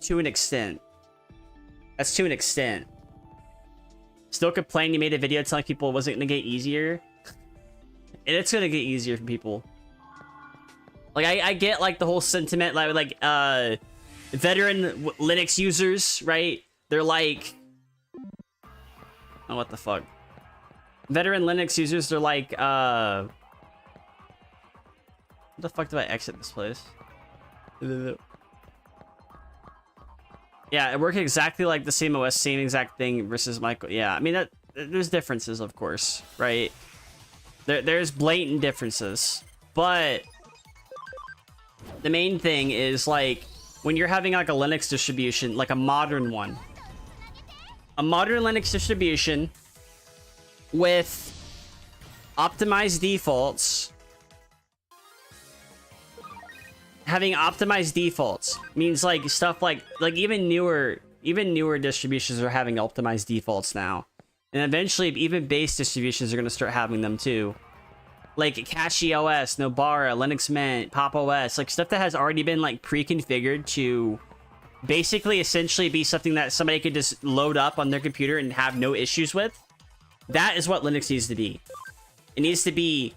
To an extent. That's to an extent. Still complain you made a video telling people it wasn't gonna get easier. And it's gonna get easier for people. Like, I get, like, the whole sentiment, like veteran Linux users, right? They're like... Oh, what the fuck? Veteran Linux users, they're like, What the fuck do I exit this place? Yeah, it worked exactly like the same OS, same exact thing versus Michael. Yeah, I mean, there's differences, of course, right? There's blatant differences, but the main thing is like when you're having like a Linux distribution, like a modern one, a modern Linux distribution with optimized defaults. Having optimized defaults means like stuff like even newer distributions are having optimized defaults now, and eventually even base distributions are going to start having them too, like Kashi OS, Nobara, Linux Mint, Pop OS, like stuff that has already been like pre-configured to basically essentially be something that somebody could just load up on their computer and have no issues with. That is what Linux needs to be. It needs to be,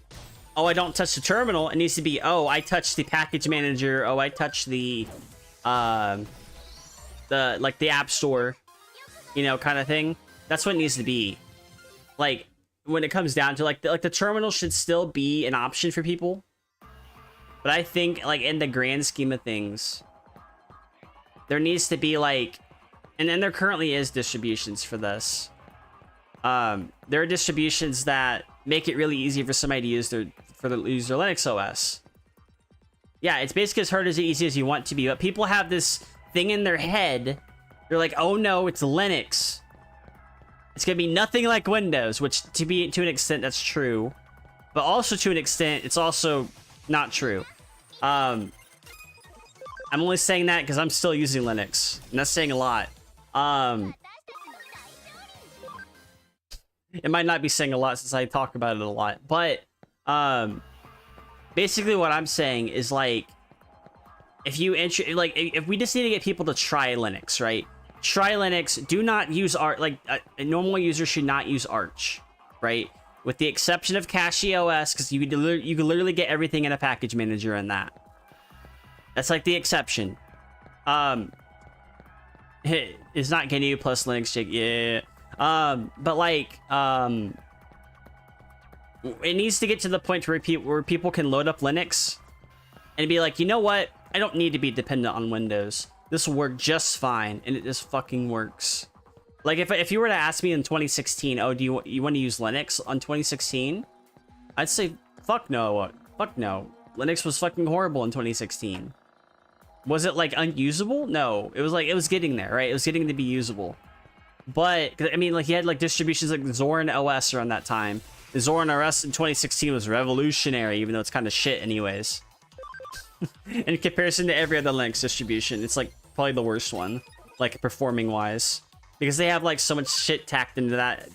oh, I don't touch the terminal. It needs to be, oh, I touch the package manager. Oh, I touch the app store, you know, kind of thing. That's what it needs to be. Like, when it comes down to like the terminal should still be an option for people. But I think like in the grand scheme of things, there needs to be like, and then there currently is distributions for this. There are distributions that make it really easy for somebody to use their Linux OS. Yeah, it's basically as hard as easy as you want to be, but people have this thing in their head. They're like, oh no, it's Linux. It's gonna be nothing like Windows, which to an extent that's true, but also to an extent it's also not true. I'm only saying that because I'm still using Linux, and that's saying a lot. It might not be saying a lot since I talk about it a lot, but basically what I'm saying is like, if we just need to get people to try Linux, right? Try Linux. Do not use Arch. Like a normal user should not use Arch, right? With the exception of Kashi OS, because you can literally get everything in a package manager in that. That's like the exception. It's not GNU plus Linux, yeah. But like, it needs to get to the point where people can load up Linux and be like, you know what? I don't need to be dependent on Windows. This will work just fine, and it just fucking works. Like if you were to ask me in 2016, oh, do you want to use Linux on 2016? I'd say fuck no. Fuck no. Linux was fucking horrible in 2016. Was it like unusable? No. It was like it was getting there, right? It was getting to be usable. But I mean, like you had like distributions like Zorin OS around that time. The Zorin OS in 2016 was revolutionary, even though it's kind of shit anyways. In comparison to every other Linux distribution, it's like probably the worst one, like performing wise, because they have like so much shit tacked into that.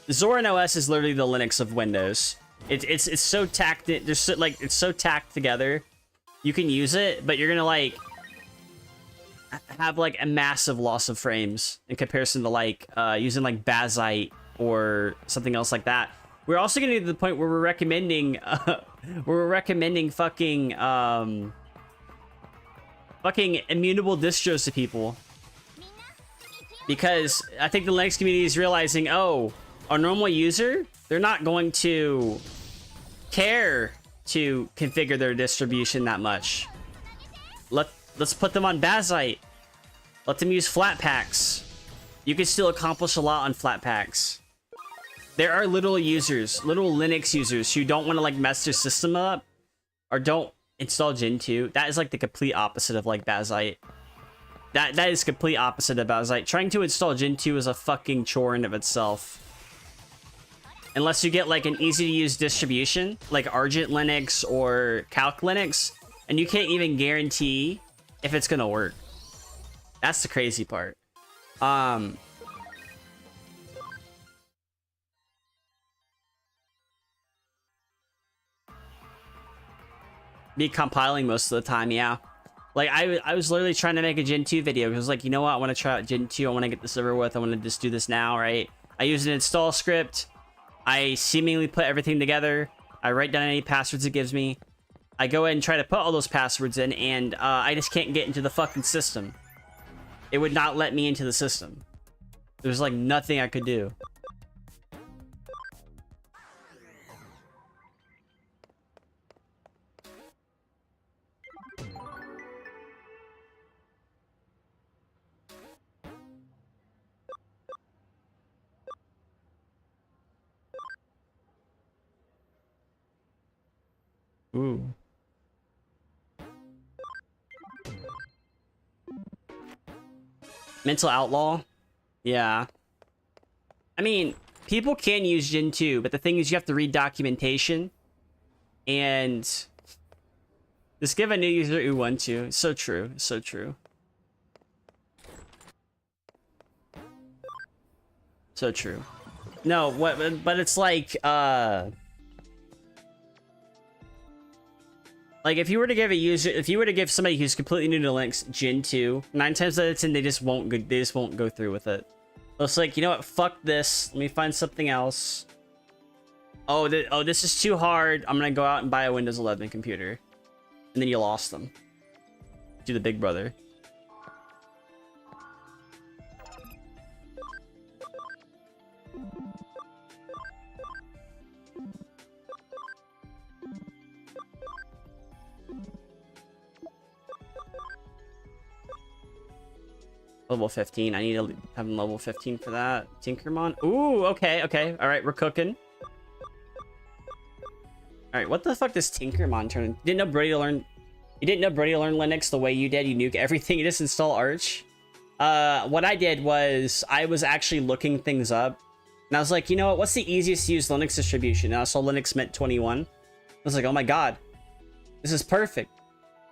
Zorin OS is literally the Linux of Windows. It's so tacked. There's so, like it's so tacked together. You can use it, but you're gonna like have like a massive loss of frames in comparison to like using like Bazite or something else like that. We're also getting to the point where we're recommending fucking immutable distros to people, because I think the Linux community is realizing, oh, a normal user, they're not going to care to configure their distribution that much. Let's put them on Bazite. Let them use Flatpaks. You can still accomplish a lot on Flatpaks. There are little Linux users who don't want to like mess their system up or don't install Gentoo. That is like the complete opposite of like Bazite. That is complete opposite of Bazite. Trying to install Gentoo is a fucking chore in of itself. Unless you get like an easy to use distribution like Argent Linux or Calc Linux, and you can't even guarantee if it's gonna work. That's the crazy part. Be compiling most of the time, yeah. Like I was literally trying to make a Gen 2 video because I was like, you know what, I want to try out Gen 2, I want to get this over with, I want to just do this now, right? I use an install script, I seemingly put everything together, I write down any passwords it gives me, I go ahead and try to put all those passwords in, and I just can't get into the fucking system. It would not let me into the system. There's like nothing I could do. Ooh. Mental Outlaw? Yeah. I mean, people can use Gen 2, but the thing is you have to read documentation. And just give a new user Ubuntu. So true. So true. So true. No, what? But it's like if you were to give a user, if you were to give somebody who's completely new to Linux Gen 2, 9 times out of 10 they just won't go through with it. It's like, you know what? Fuck this. Let me find something else. Oh, this is too hard. I'm gonna go out and buy a Windows 11 computer, and then you lost them to the Big Brother. Level 15. I need to have level 15 for that. Tinkermon. Ooh, okay, okay. All right, we're cooking. All right, what the fuck does Tinkermon turn? You didn't know Brody learn Linux the way you did? You nuke everything. You just install Arch. What I did was I was actually looking things up, and I was like, you know what? What's the easiest to use Linux distribution? And I saw Linux Mint 21. I was like, oh my god, this is perfect.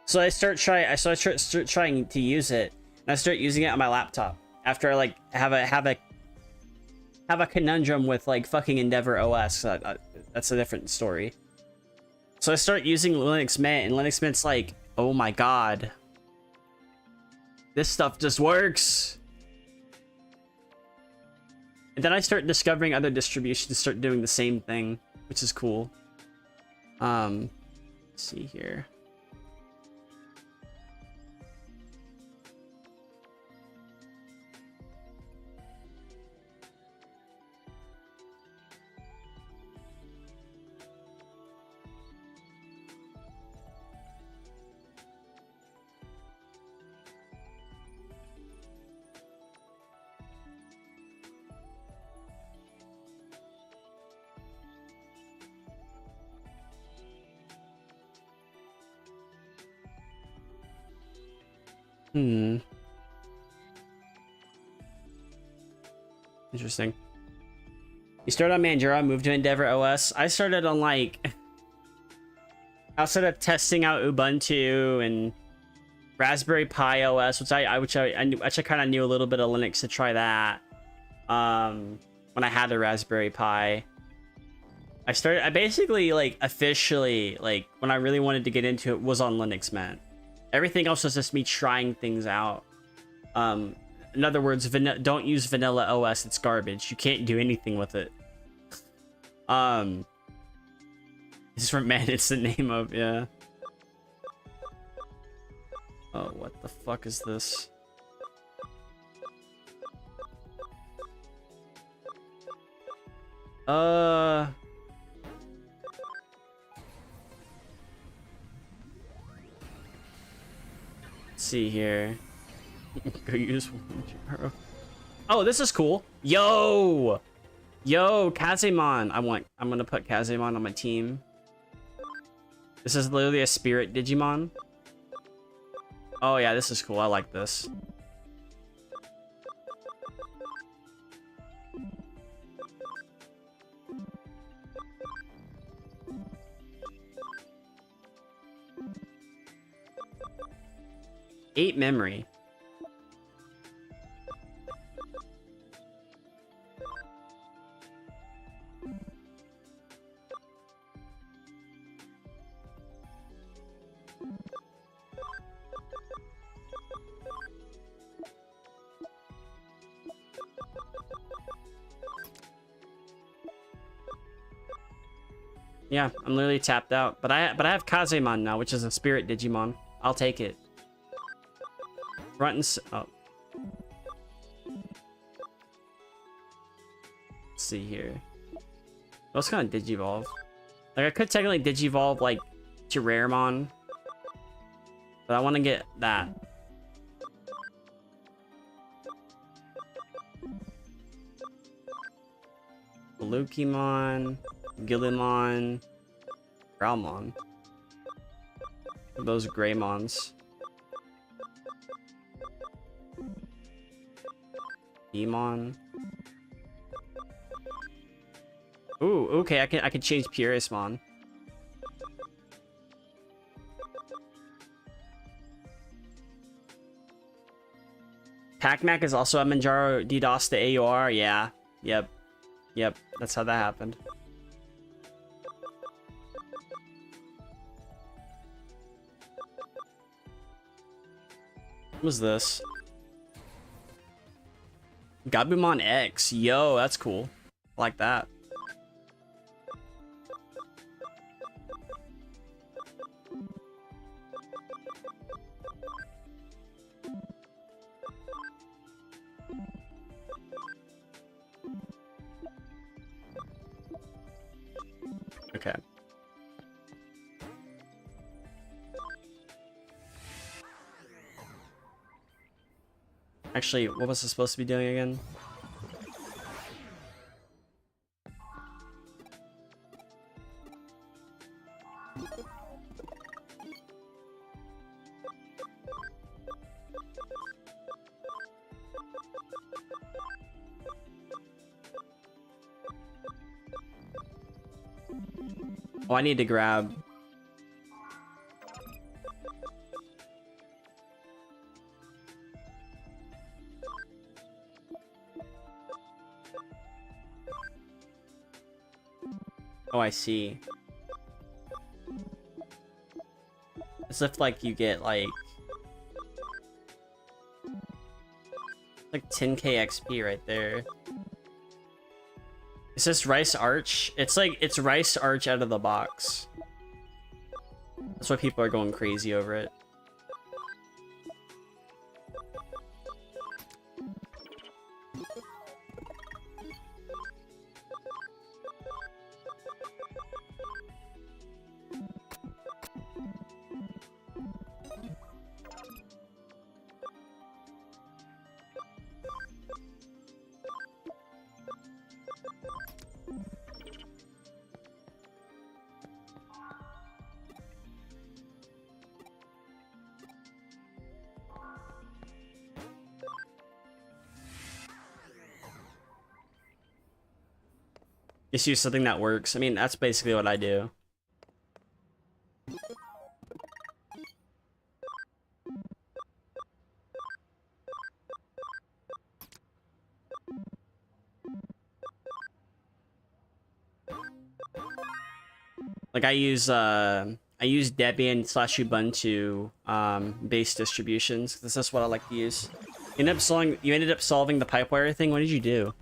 So I start trying to use it. And I start using it on my laptop after I like have a conundrum with like fucking Endeavor OS. That's a different story. So I start using Linux Mint, and Linux Mint's like, oh my god, this stuff just works. And then I start discovering other distributions start doing the same thing, which is cool. Let's see here. Interesting. You started on Manjaro, moved to Endeavor OS. I started on like... I started testing out Ubuntu and Raspberry Pi OS, which I kind of knew a little bit of Linux to try that. When I had a Raspberry Pi. I basically like officially, like when I really wanted to get into it was on Linux Mint. Everything else was just me trying things out. In other words, don't use vanilla OS. It's garbage. You can't do anything with it. It's from man. It's the name of, yeah. Oh, what the fuck is this? Let's see here. Go use Manjaro. Oh, this is cool. Yo, Kazemon. I'm gonna put Kazemon on my team. This is literally a spirit Digimon. Oh yeah, this is cool. I like this. Eight memory. Yeah, I'm literally tapped out, but I have Kazemon now, which is a spirit Digimon. I'll take it. Front and oh. Let's see here. What's kind of Digivolve? Like I could technically Digivolve like to Raremon, but I want to get that. Lukimon, Gillimon, Growlmon. those Greymons. Demon. Ooh, okay, I can change Purismon. Pac-Mac is also a Manjaro DDoS to AUR. Yeah. Yep. Yep. That's how that happened. What was this? Gabumon X. Yo, that's cool. I like that. Okay. Actually, what was I supposed to be doing again? Oh, I need to grab. Oh, I see. As if like you get like 10k XP right there. Is this Rice Arch? It's like, it's Rice Arch out of the box. That's why people are going crazy over it. Just use something that works. I mean, that's basically what I do. Like I use Debian / Ubuntu base distributions. This is what I like to use. You ended up solving the pipewire thing. What did you do?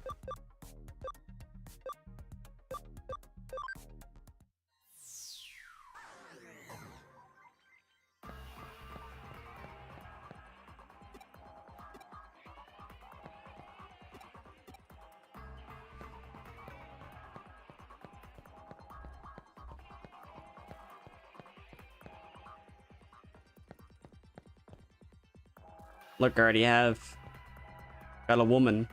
Look, I already have got a woman.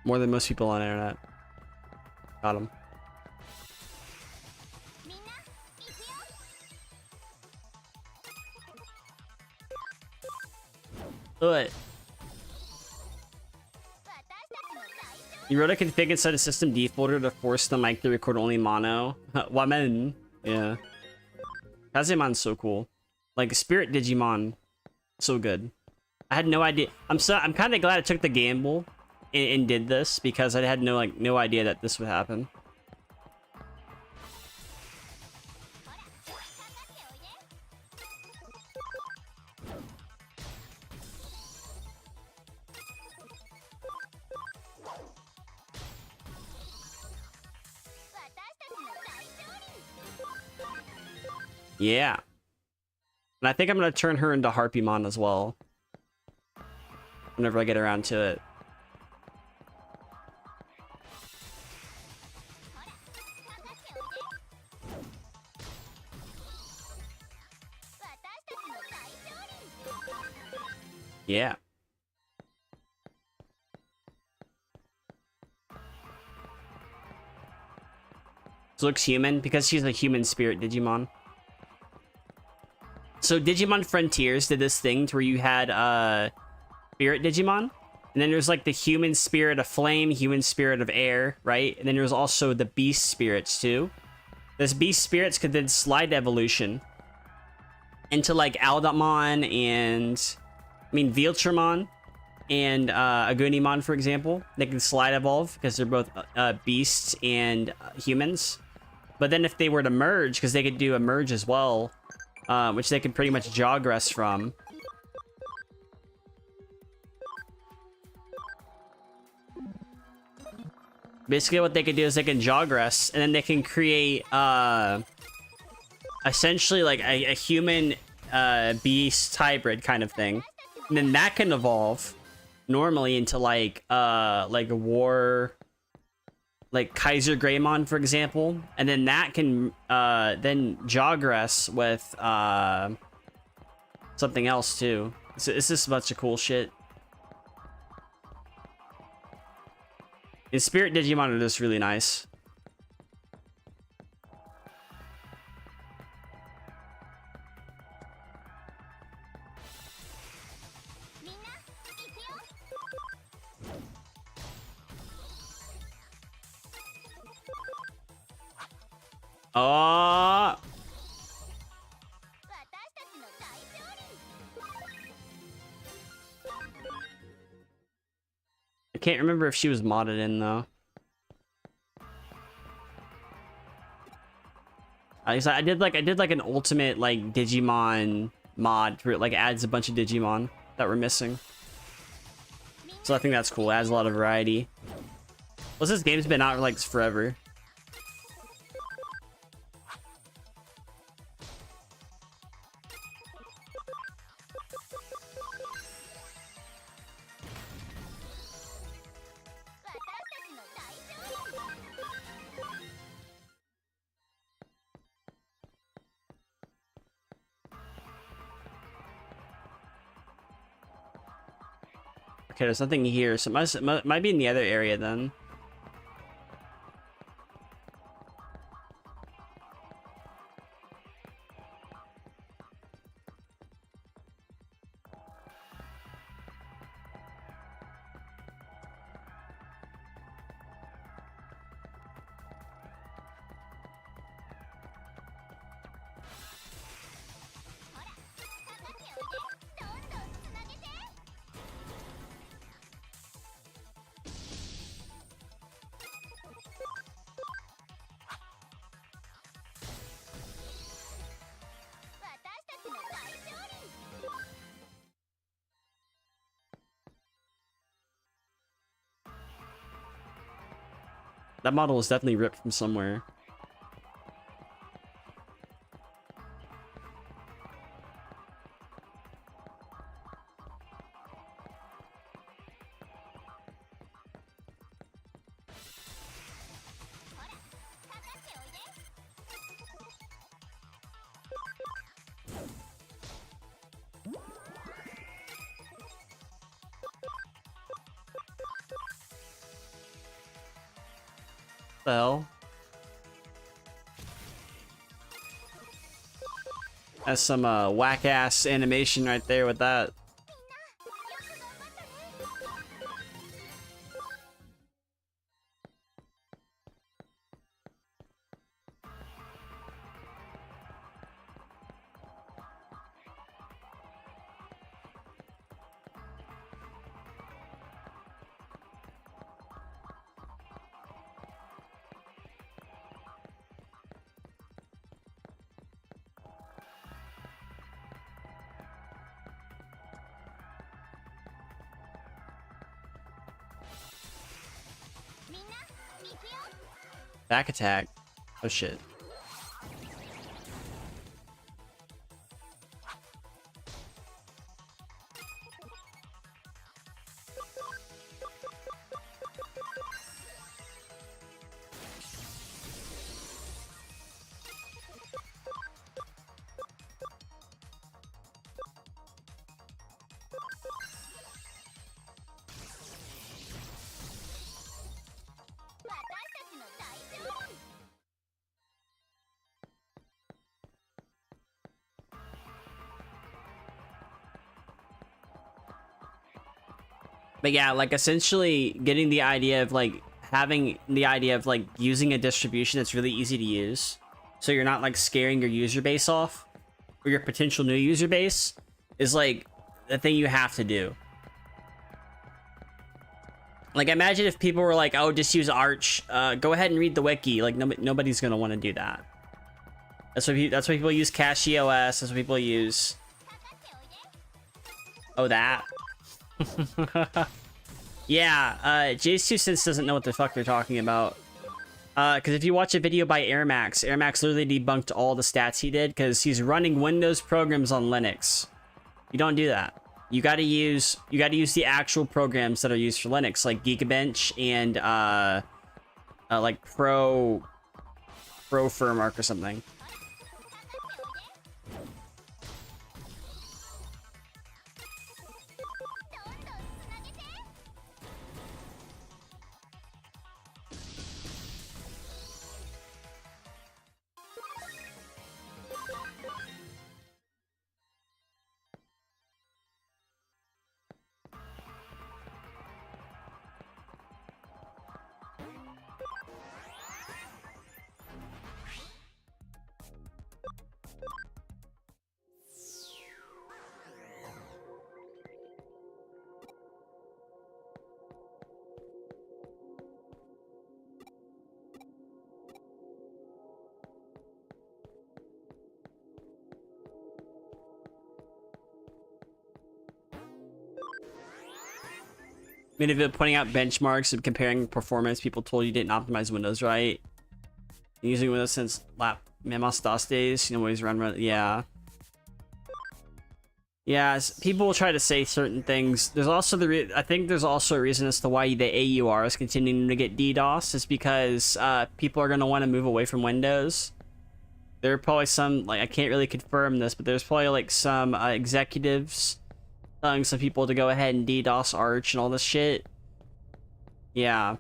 More than most people on the internet. Got him. Do it. You wrote a config inside a system D folder to force the mic to record only mono. Wamen. Yeah. Kazemon's so cool. Like Spirit Digimon. So good. I had no idea. I'm kind of glad I took the gamble and did this because I had no idea that this would happen. Yeah. And I think I'm going to turn her into Harpymon as well. Whenever I get around to it. Yeah. She looks human because she's a human spirit Digimon. So Digimon Frontiers did this thing to where you had spirit Digimon, and then there's like the human spirit of flame, human spirit of air, right? And then there's also the beast spirits too. This beast spirits could then slide evolution into like Aldamon and Viltramon and Agunimon, for example. They can slide evolve because they're both beasts and humans. But then if they were to merge, because they could do a merge as well, which they can pretty much jogress from. Basically what they could do is they can jogress, and then they can create essentially like a human beast hybrid kind of thing. And then that can evolve normally into like a war, like Kaiser Greymon, for example. And then that can then jogress with something else too. It's just a bunch of cool shit. And Spirit Digimon are just really nice. Oh, I can't remember if she was modded in though. I did like an ultimate like Digimon mod where it like adds a bunch of Digimon that were missing. So I think that's cool. It adds a lot of variety. Plus this game's been out like forever. Okay, there's nothing here, so it might be in the other area then. That model is definitely ripped from somewhere. The hell? That's some whack-ass animation right there with that. Back attack. Oh shit. But yeah, like essentially getting the idea of like having the idea of like using a distribution that's really easy to use, so you're not like scaring your user base off or your potential new user base, is like the thing you have to do. Like imagine if people were like, oh, just use Arch, go ahead and read the wiki. Like nobody's gonna want to do that. That's why people use CacheOS. That's what people use. Oh, that. Yeah, Jace2Sense doesn't know what the fuck they're talking about. Because if you watch a video by Airmax literally debunked all the stats he did because he's running Windows programs on Linux. You don't do that. You gotta use the actual programs that are used for Linux, like Geekbench and like Pro Firmark or something. I mean, if you're pointing out benchmarks and comparing performance, people told you didn't optimize Windows right. Using Windows since Memos DOS days, you know, always run, yeah. Yeah, people will try to say certain things. There's also I think there's also a reason as to why the AUR is continuing to get DDoS. Is because people are going to want to move away from Windows. There are probably some, like, I can't really confirm this, but there's probably like some executives telling some people to go ahead and DDoS Arch and all this shit. Yeah.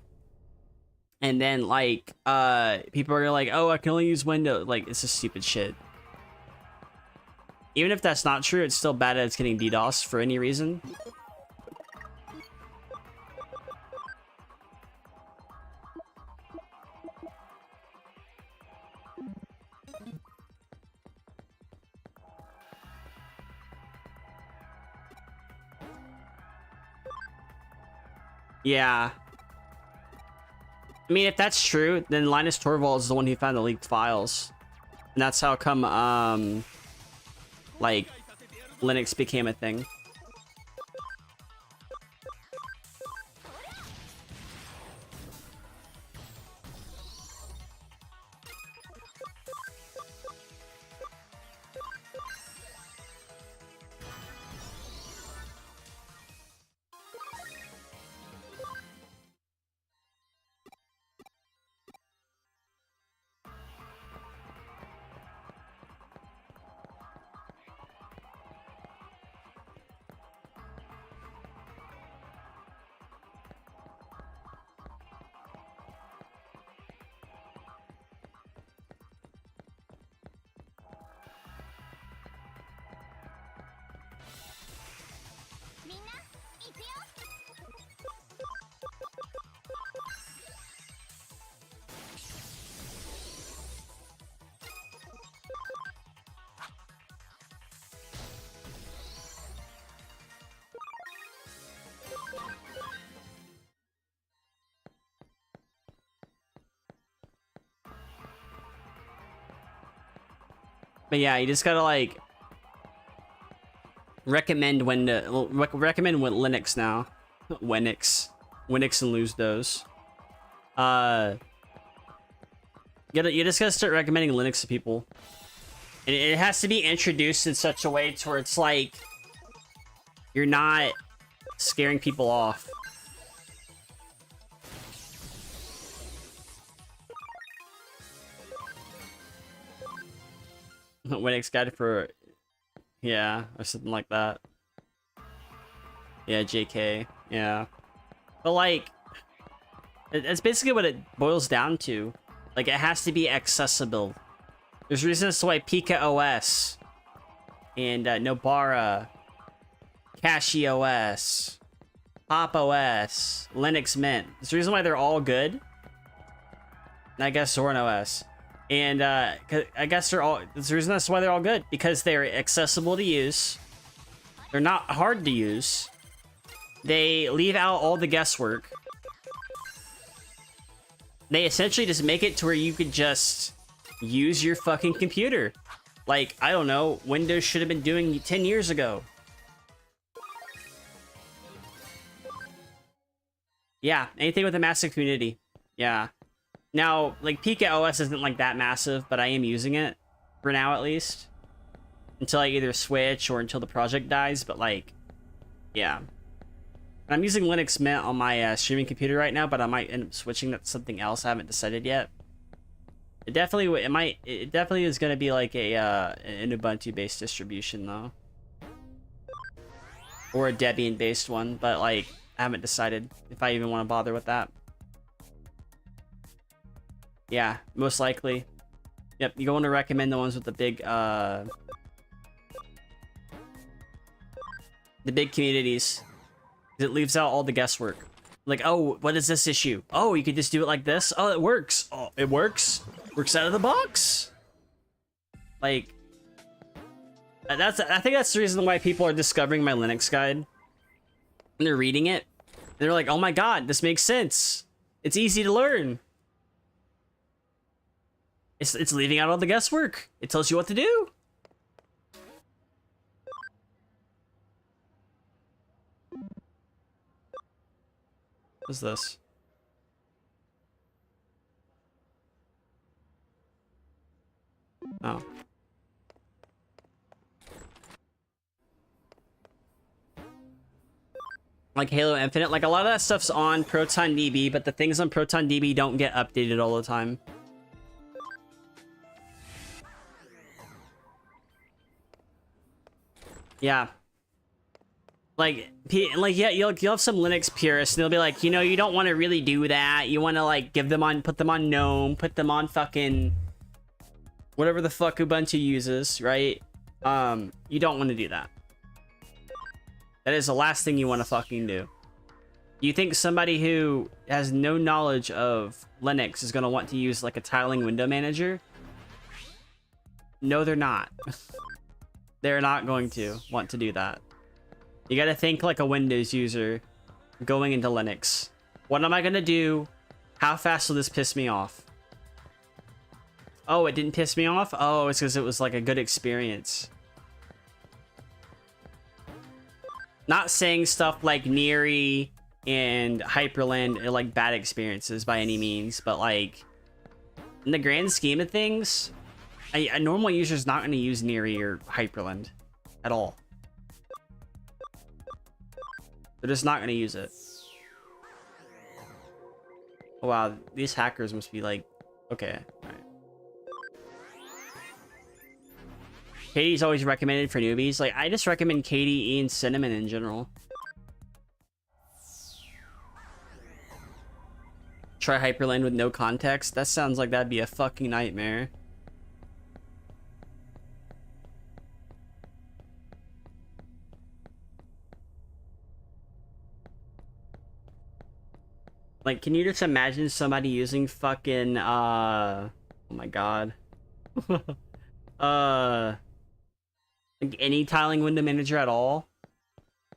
And then like people are like, oh, I can only use Windows. Like, it's just stupid shit. Even if that's not true, it's still bad that it's getting DDoS for any reason. Yeah. I mean, if that's true, then Linus Torvalds is the one who found the leaked files. And that's how come, like, Linux became a thing. But yeah, you just gotta like recommend when to recommend with Linux now. Winix and lose those. You just gotta start recommending Linux to people. And it has to be introduced in such a way to where it's like you're not scaring people off. Winix guide for, yeah, or something like that. Yeah, JK, yeah. But like, it's basically what it boils down to. Like, it has to be accessible. There's reasons why Pika OS and Nobara, CacheOS, Pop OS, Linux Mint. There's the reason why they're all good. And I guess Zorin OS. And I guess they're all, there's the reason that's why they're all good, because they're accessible to use. They're not hard to use. They leave out all the guesswork. They essentially just make it to where you could just use your fucking computer. Like, I don't know, Windows should have been doing 10 years ago. Yeah, anything with a massive community. Yeah. Now, like, Pika OS isn't like that massive, but I am using it for now at least. Until I either switch or until the project dies, but like, yeah. I'm using Linux Mint on my streaming computer right now, but I might end up switching to something else. I haven't decided yet. It definitely is going to be like an Ubuntu-based distribution though. Or a Debian-based one, but like, I haven't decided if I even want to bother with that. Yeah, most likely. Yep, you want to recommend the ones with the big communities. It leaves out all the guesswork. Like, oh, what is this issue? Oh, you could just do it like this? Oh, it works. Oh, it works? Works out of the box? Like, I think that's the reason why people are discovering my Linux guide. And they're reading it. And they're like, oh my god, this makes sense. It's easy to learn. It's leaving out all the guesswork. It tells you what to do. What's this? Oh. Like Halo Infinite, like a lot of that stuff's on ProtonDB, but the things on ProtonDB don't get updated all the time. Yeah. Like yeah, you'll have some Linux purists, and they'll be like, you know, you don't want to really do that. You want to like put them on GNOME, put them on fucking whatever the fuck Ubuntu uses, right? You don't want to do that. That is the last thing you want to fucking do. You think somebody who has no knowledge of Linux is going to want to use like a tiling window manager? No, they're not. They're not going to want to do that. You gotta think like a Windows user going into Linux. What am I gonna do? How fast will this piss me off? Oh, it didn't piss me off? Oh, it's because it was like a good experience. Not saying stuff like Neri and Hyperland are like bad experiences by any means, but like in the grand scheme of things, a normal user is not going to use Neri or Hyperland at all. They're just not going to use it. Oh, wow, these hackers must be like, okay, all right. Katie's always recommended for newbies. Like, I just recommend Katie and Cinnamon in general. Try Hyperland with no context? That sounds like that'd be a fucking nightmare. Like, can you just imagine somebody using fucking, oh my god. Like any tiling window manager at all?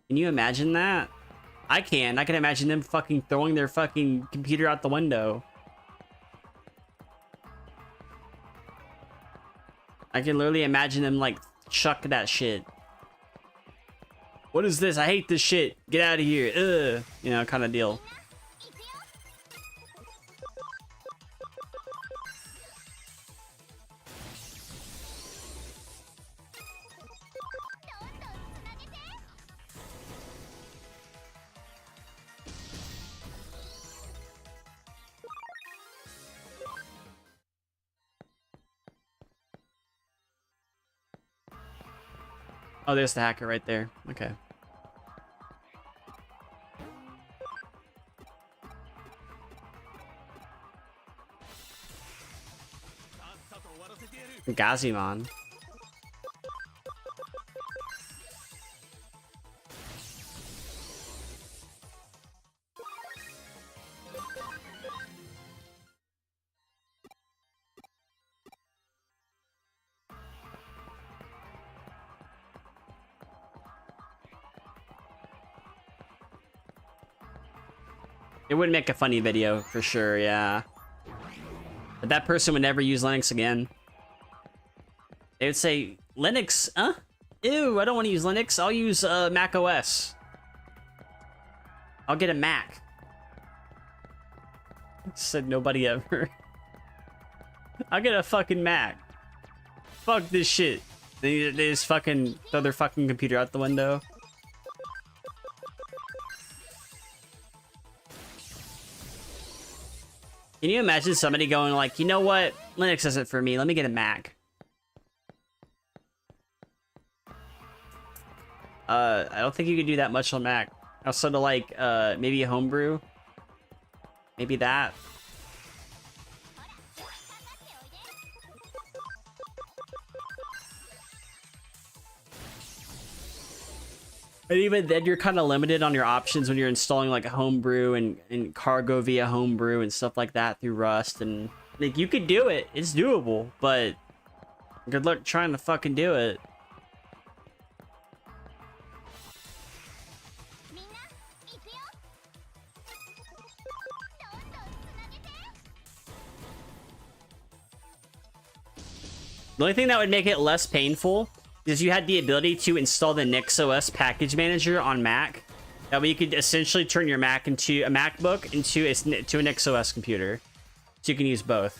Can you imagine that? I can imagine them fucking throwing their fucking computer out the window. I can literally imagine them like chuck that shit. What is this? I hate this shit. Get out of here. Ugh. You know, kind of deal. Oh, there's the hacker right there. Okay. Gazimon. It would make a funny video for sure, yeah. But that person would never use Linux again. They would say, Linux, huh? Ew, I don't want to use Linux. I'll use Mac OS. I'll get a Mac. Said nobody ever. I'll get a fucking Mac. Fuck this shit. They just fucking throw their fucking computer out the window. Can you imagine somebody going like, you know what? Linux isn't for me. Let me get a Mac. I don't think you could do that much on Mac. Also to like, maybe a homebrew. Maybe that. And even then, you're kind of limited on your options when you're installing like a homebrew and cargo via homebrew and stuff like that through Rust. And like, you could do it. It's doable, but good luck trying to fucking do it. The only thing that would make it less painful is you had the ability to install the NixOS package manager on Mac. That way you could essentially turn your Mac into a MacBook into a NixOS computer. So you can use both.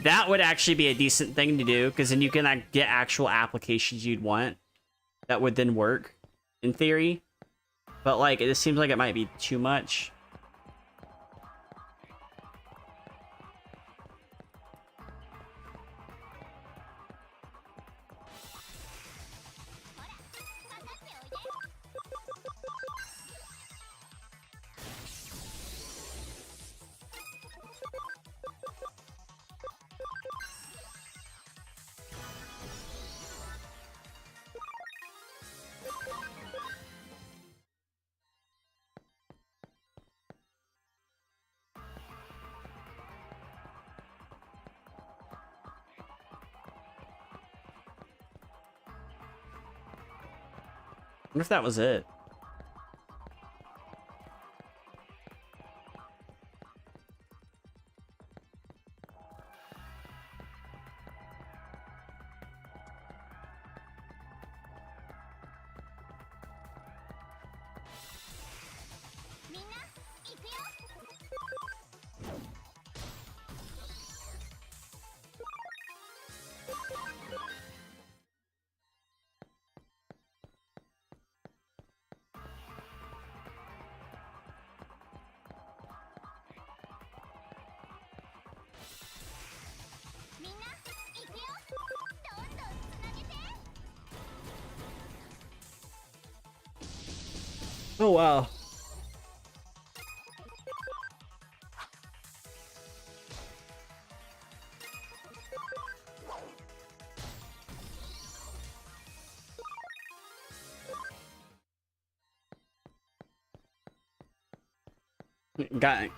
That would actually be a decent thing to do, because then you can like get actual applications you'd want that would then work in theory. But like, it just seems like it might be too much. I wonder if that was it. Oh wow. Got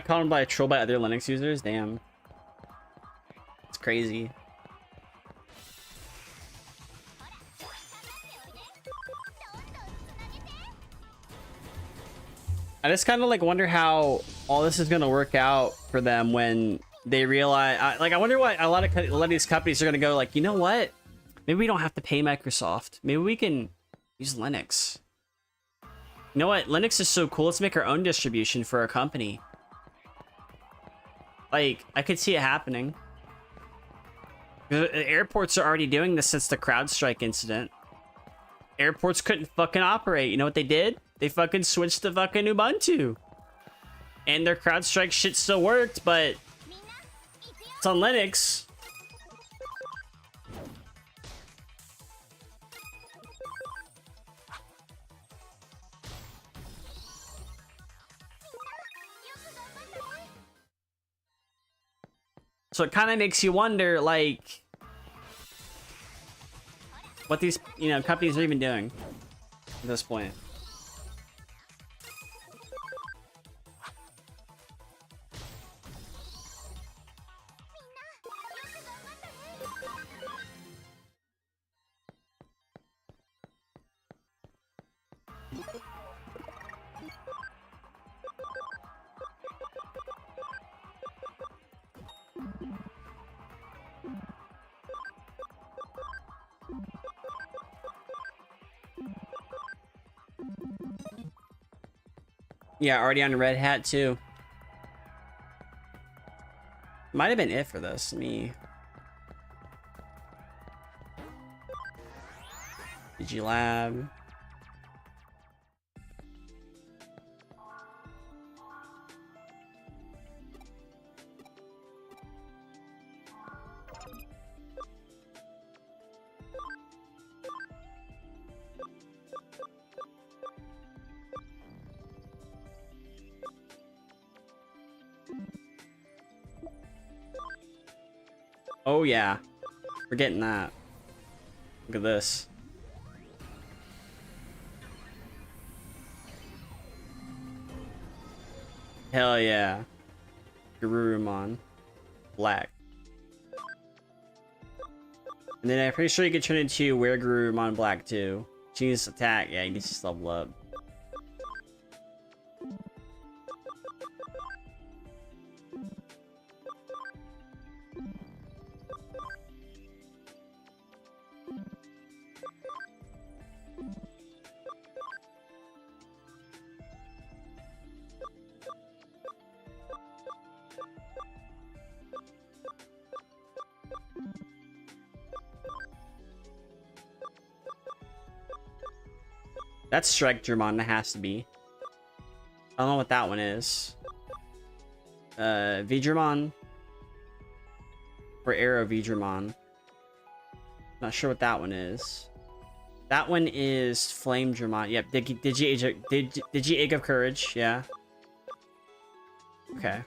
caught by a troll by other Linux users? Damn. It's crazy. I just kind of like wonder how all this is gonna work out for them when they realize. Like, I wonder why a lot of these companies are gonna go like, you know what? Maybe we don't have to pay Microsoft. Maybe we can use Linux. You know what? Linux is so cool. Let's make our own distribution for our company. Like, I could see it happening. Airports are already doing this since the CrowdStrike incident. Airports couldn't fucking operate. You know what they did? They fucking switched to fucking Ubuntu. And their CrowdStrike shit still worked, but it's on Linux. So it kind of makes you wonder, like, what these, you know, companies are even doing at this point. Yeah, already on Red Hat too. Might have been it for this. Me. Digilab. Oh yeah, we're getting that. Look at this. Hell yeah. Garurumon. Black. And then I'm pretty sure you can turn into Were Garurumon Black too. Change attack. Yeah, he needs to just level up. That's Strike Germon, that has to be. I don't know what that one is. Vidramon. Or Arrow Vidramon. Not sure what that one is. That one is Flame Dramon. Yep, Digi Egg of Courage, yeah. Okay.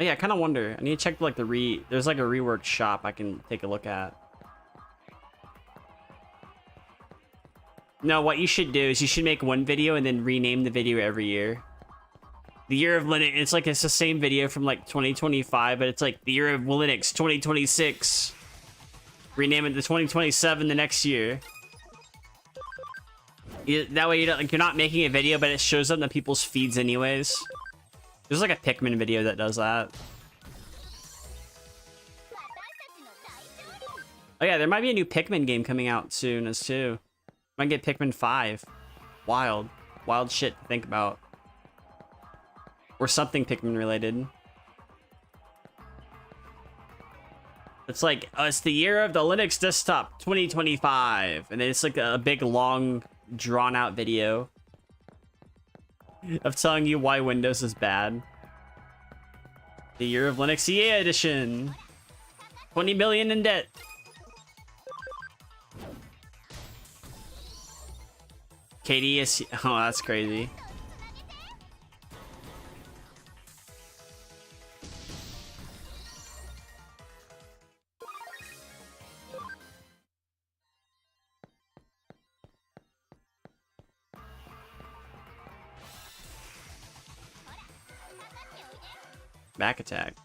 Oh, yeah, I kind of wonder. I need to check like there's like a reworked shop I can take a look at. No, what you should do is you should make one video and then rename the video every year. The year of Linux, it's the same video from like 2025, but it's like the year of Linux 2026. Rename it to 2027 the next year. That way you're not making a video, but it shows up in people's feeds anyways. There's like a Pikmin video that does that. Oh yeah, there might be a new Pikmin game coming out soon as too. Might get Pikmin 5. Wild shit to think about. Or something Pikmin related. It's like, it's the year of the Linux desktop 2025. And then it's like a big, long, drawn out video of telling you why Windows is bad. The year of Linux EA edition. 20 million in debt. KDS. Oh, that's crazy. Back attack.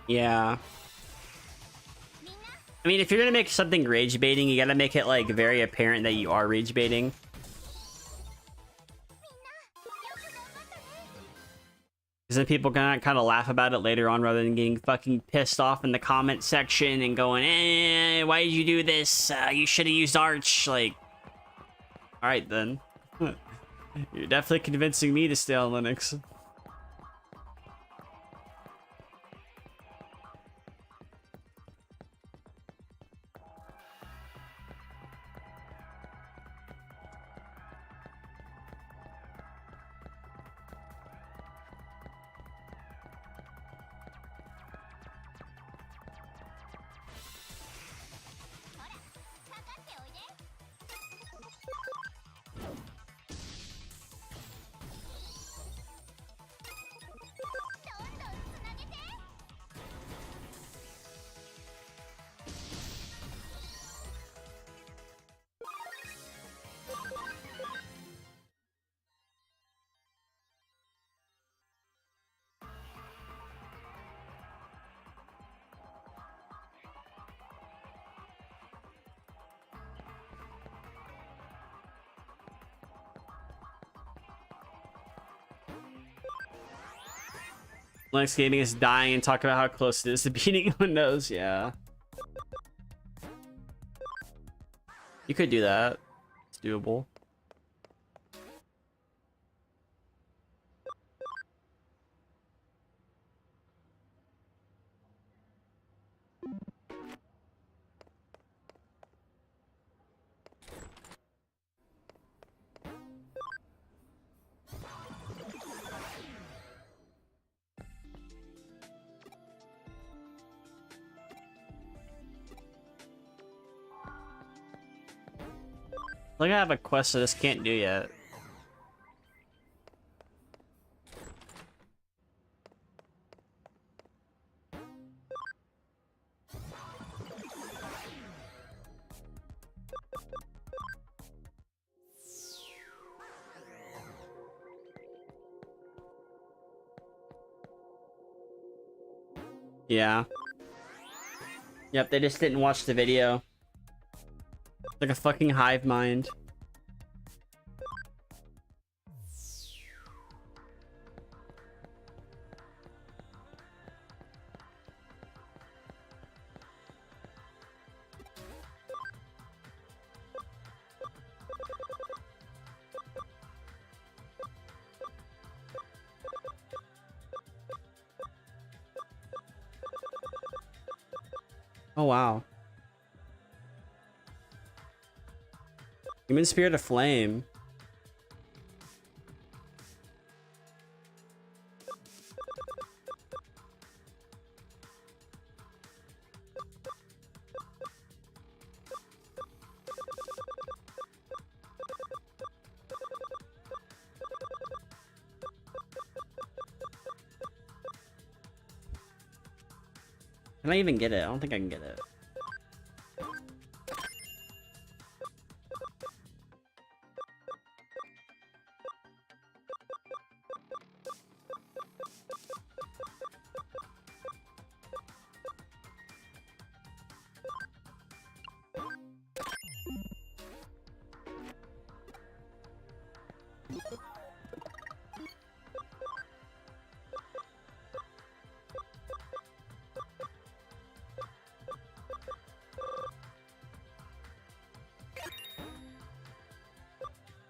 Yeah. I mean, if you're gonna make something rage baiting, you gotta make it like very apparent that you are rage baiting. Because then people gonna kind of laugh about it later on rather than getting fucking pissed off in the comment section and going, why did you do this? You should have used Arch. Like, alright then. You're definitely convincing me to stay on Linux. Linux Gaming is dying and talk about how close it is to beating Windows. Yeah. You could do that. It's doable. Like I have a quest I just can't do yet. Yeah. Yep, they just didn't watch the video. Like a fucking hive mind. Oh wow. Human Spirit of Flame. Can I even get it? I don't think I can get it.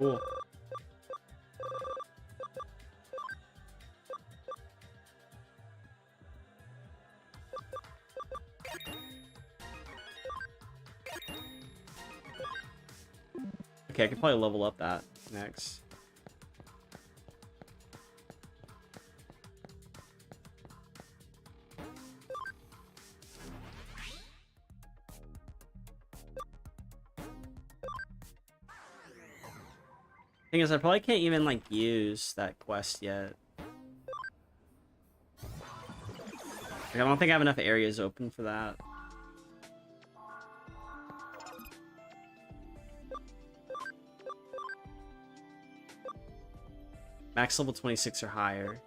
Cool. Okay, I could probably level up that next. Thing is, I probably can't even like use that quest yet. Like, I don't think I have enough areas open for that. Max level 26 or higher.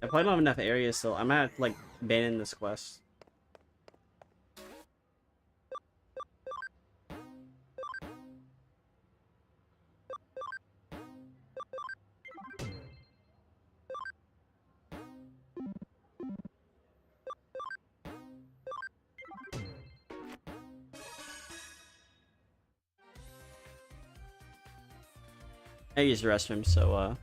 I probably don't have enough areas, so I might have to like abandon this quest. I use the restroom, so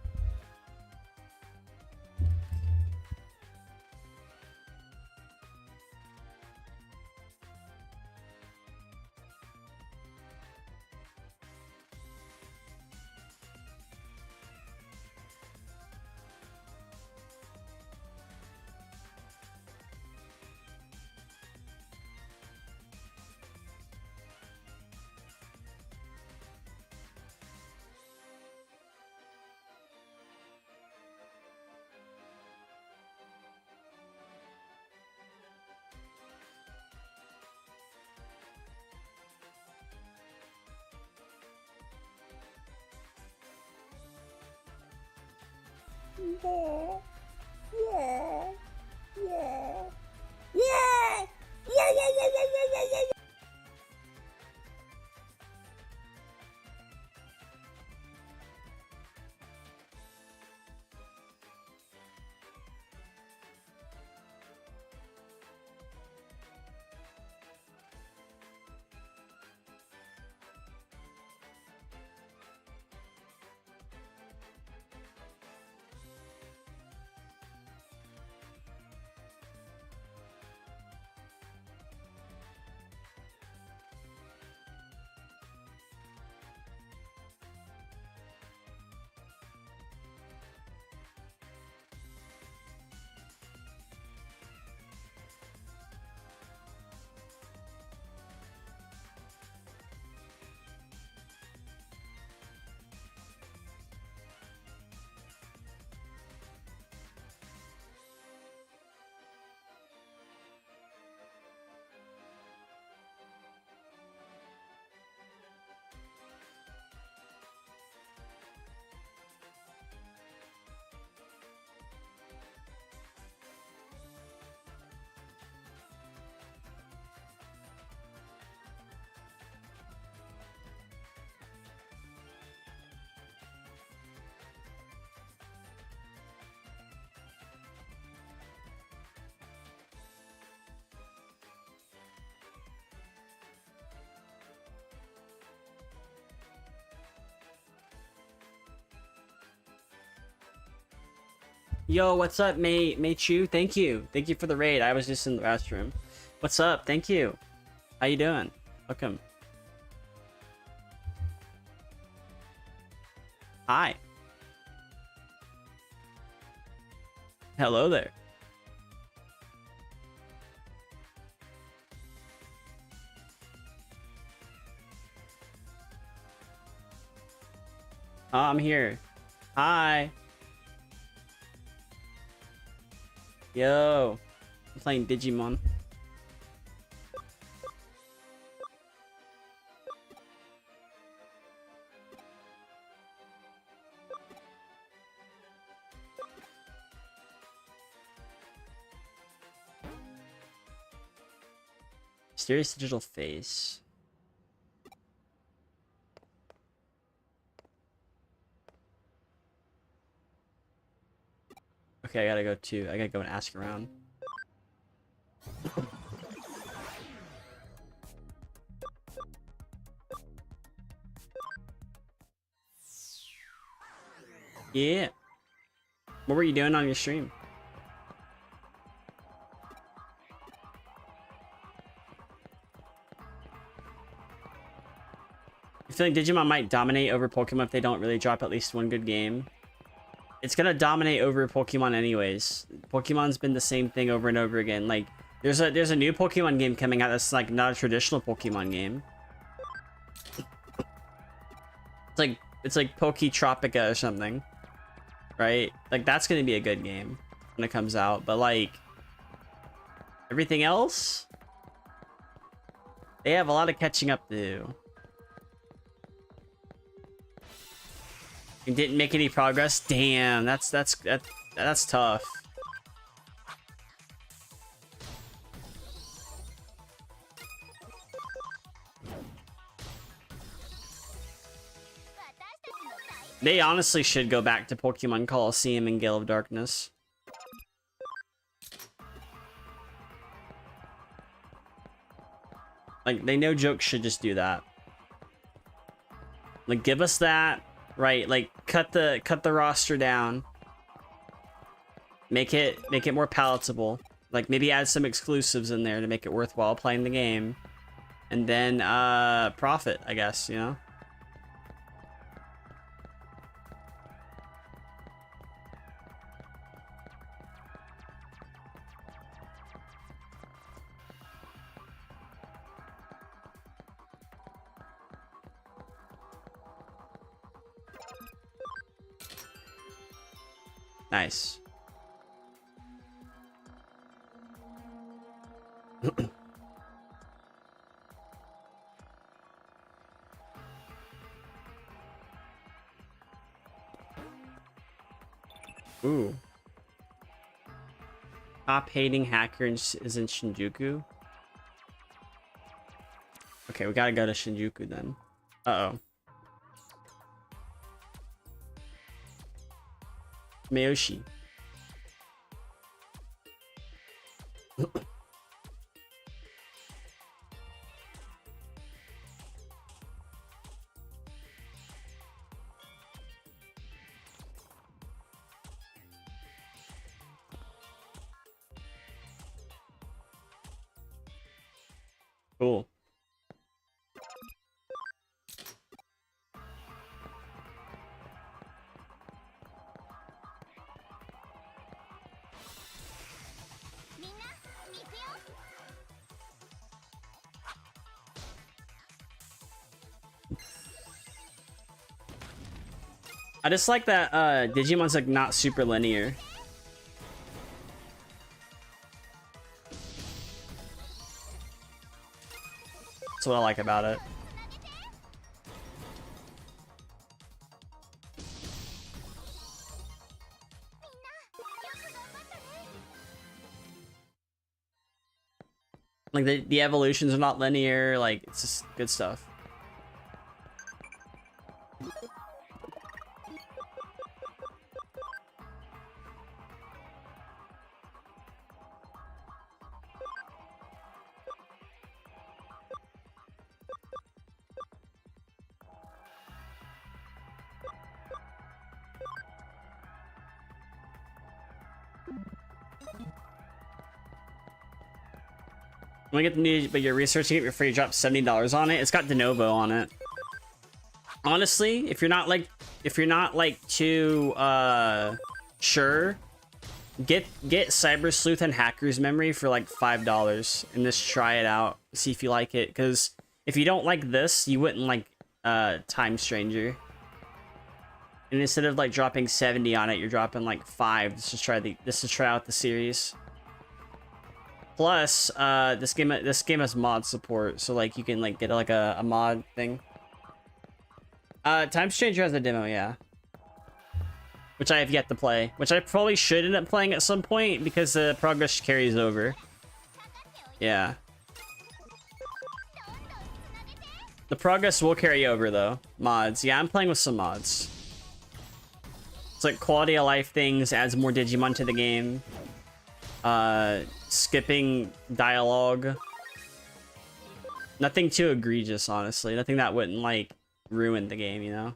yo, what's up, May Chu? Thank you for the raid. I was just in the restroom. What's up? Thank you. How you doing? Welcome. Hi. Hello there. Oh, I'm here. Hi. Yo. I'm playing Digimon. Mysterious digital face. Okay, I gotta go and ask around. Yeah. What were you doing on your stream? I feel like Digimon might dominate over Pokemon if they don't really drop at least one good game. It's gonna dominate over Pokemon anyways. Pokemon's been the same thing over and over again. Like, there's a new Pokemon game coming out that's like not a traditional Pokemon game. It's like Poketropica or something, right? Like, that's gonna be a good game when it comes out. But like everything else, they have a lot of catching up to do. And didn't make any progress. Damn, that's tough. They honestly should go back to Pokemon Coliseum and Gale of Darkness. Like, they no joke should just do that. Like, give us that. right? Like cut the roster down. Make it more palatable. Like maybe add some exclusives in there to make it worthwhile playing the game. And then profit, I guess, you know? Nice. Ooh. Top hating hacker is in Shinjuku. Okay, we gotta go to Shinjuku then. Uh-oh. Miyoshi. Cool. I just like that Digimon's like not super linear. That's what I like about it. Like the evolutions are not linear, like it's just good stuff. When I get the new, but you're researching it before you drop $70 on it. It's got de novo on it. Honestly, if you're not like too sure, get Cyber Sleuth and Hacker's Memory for like $5 and just try it out. See if you like it. Because if you don't like this, you wouldn't like Time Stranger. And instead of like dropping 70 on it, you're dropping like 5 just to try out the series. Plus, this game has mod support, so like you can like get like a mod thing. Time Stranger has a demo, yeah. Which I have yet to play. Which I probably should end up playing at some point because the progress carries over. Yeah. The progress will carry over though. Mods. Yeah, I'm playing with some mods. It's like quality of life things, adds more Digimon to the game. Skipping dialogue. Nothing too egregious, honestly. Nothing that wouldn't like ruin the game, you know?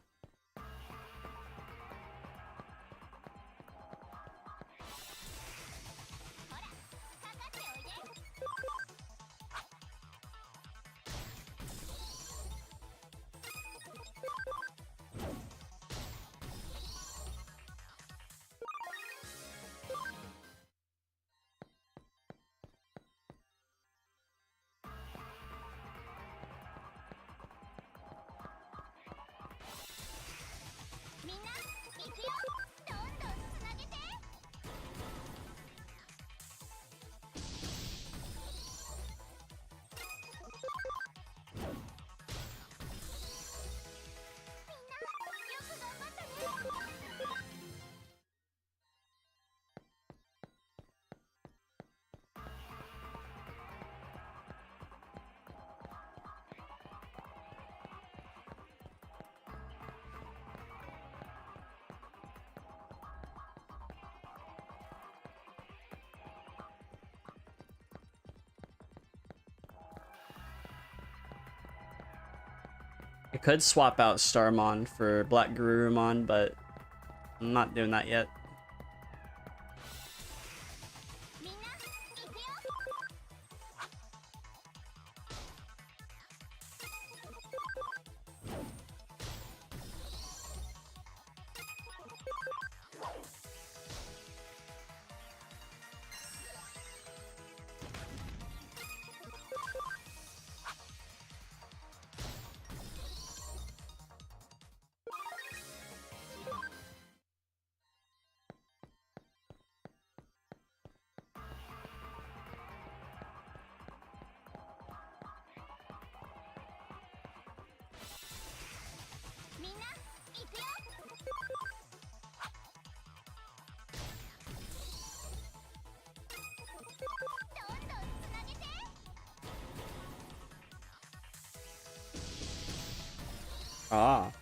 I could swap out Starmon for Black Garurumon, but I'm not doing that yet. Ah.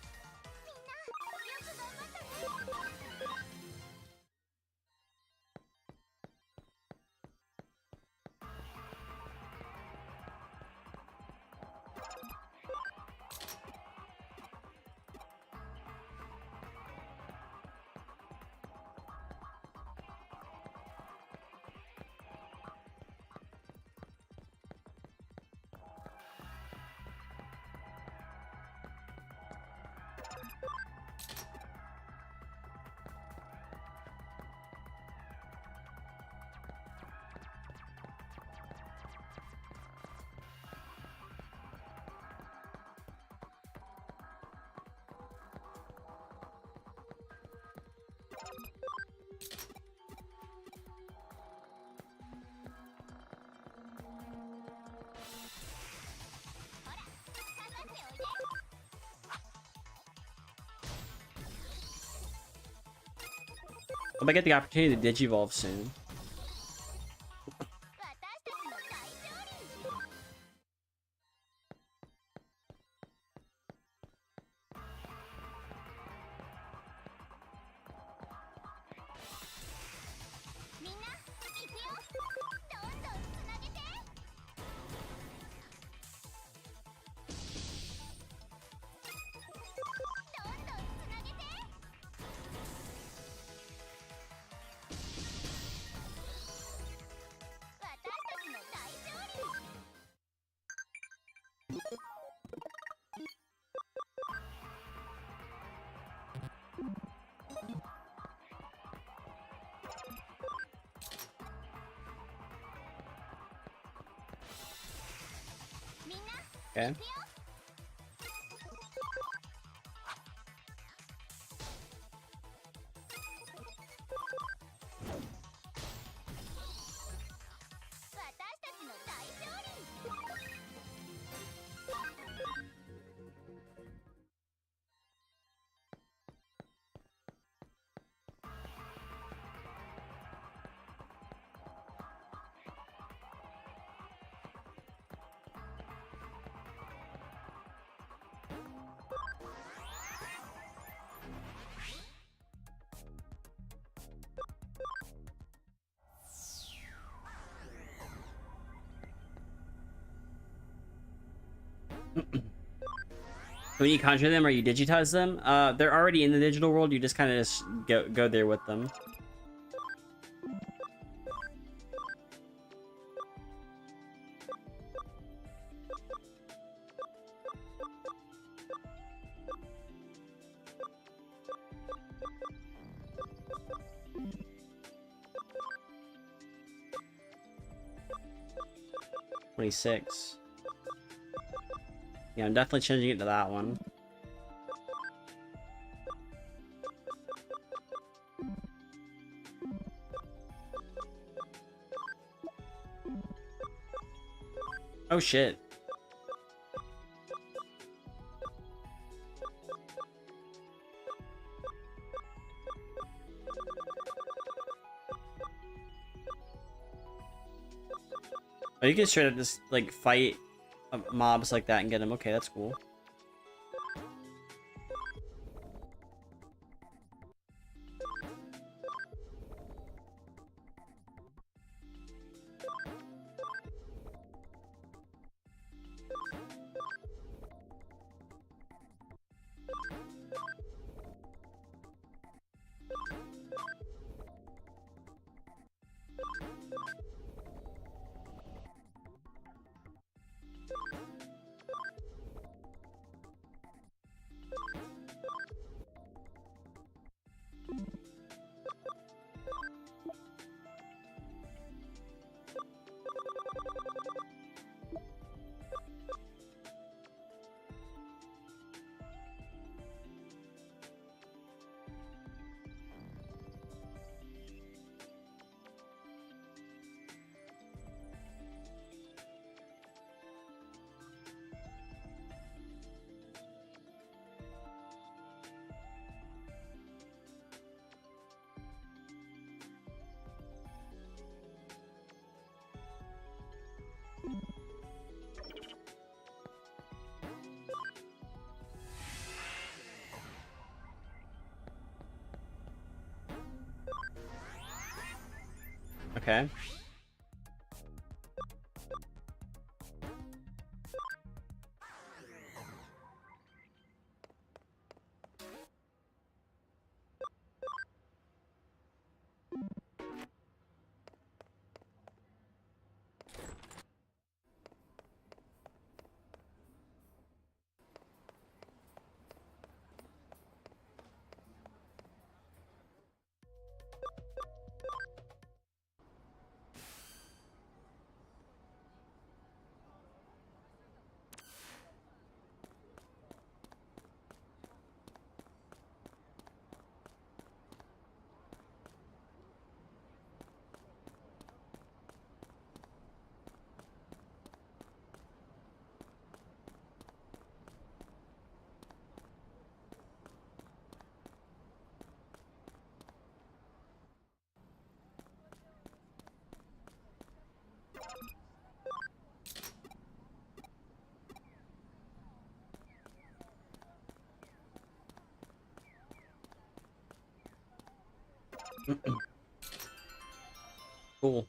I might get the opportunity to Digivolve soon. Okay. When you conjure them or you digitize them, they're already in the digital world. You just kind of just go there with them. $26. Yeah, I'm definitely changing it to that one. Oh shit. Oh, you can straight up just like fight mobs like that and get them. Okay, that's cool. Okay. Cool.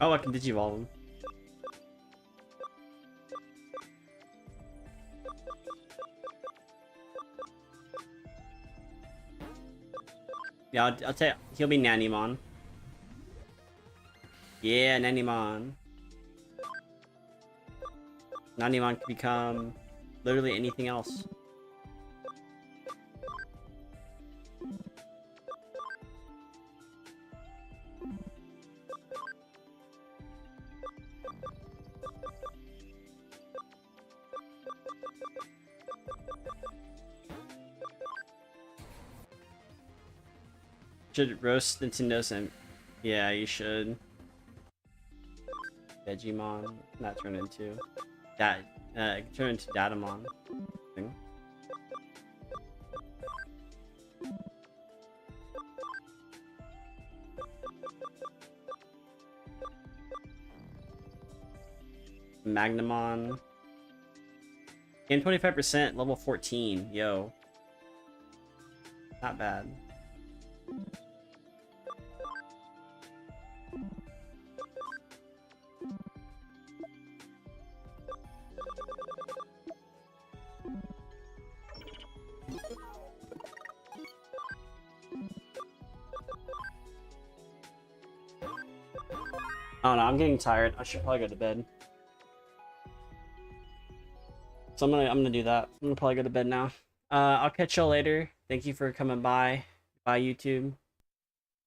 Oh, I can digivolve him. Yeah, I'll tell you, he'll be Nanimon. Yeah, Nanimon. Nanimon can become literally anything else. Should roast Nintendo's and yeah, you should. Digimon, not turn into that. Turn into Datamon. Thing. Magnamon. Gain 25%, level 14. Yo. Not bad. I don't know, I'm getting tired. I should probably go to bed. So I'm gonna do that. I'm gonna probably go to bed now. I'll catch y'all later. Thank you for coming by. Bye, YouTube.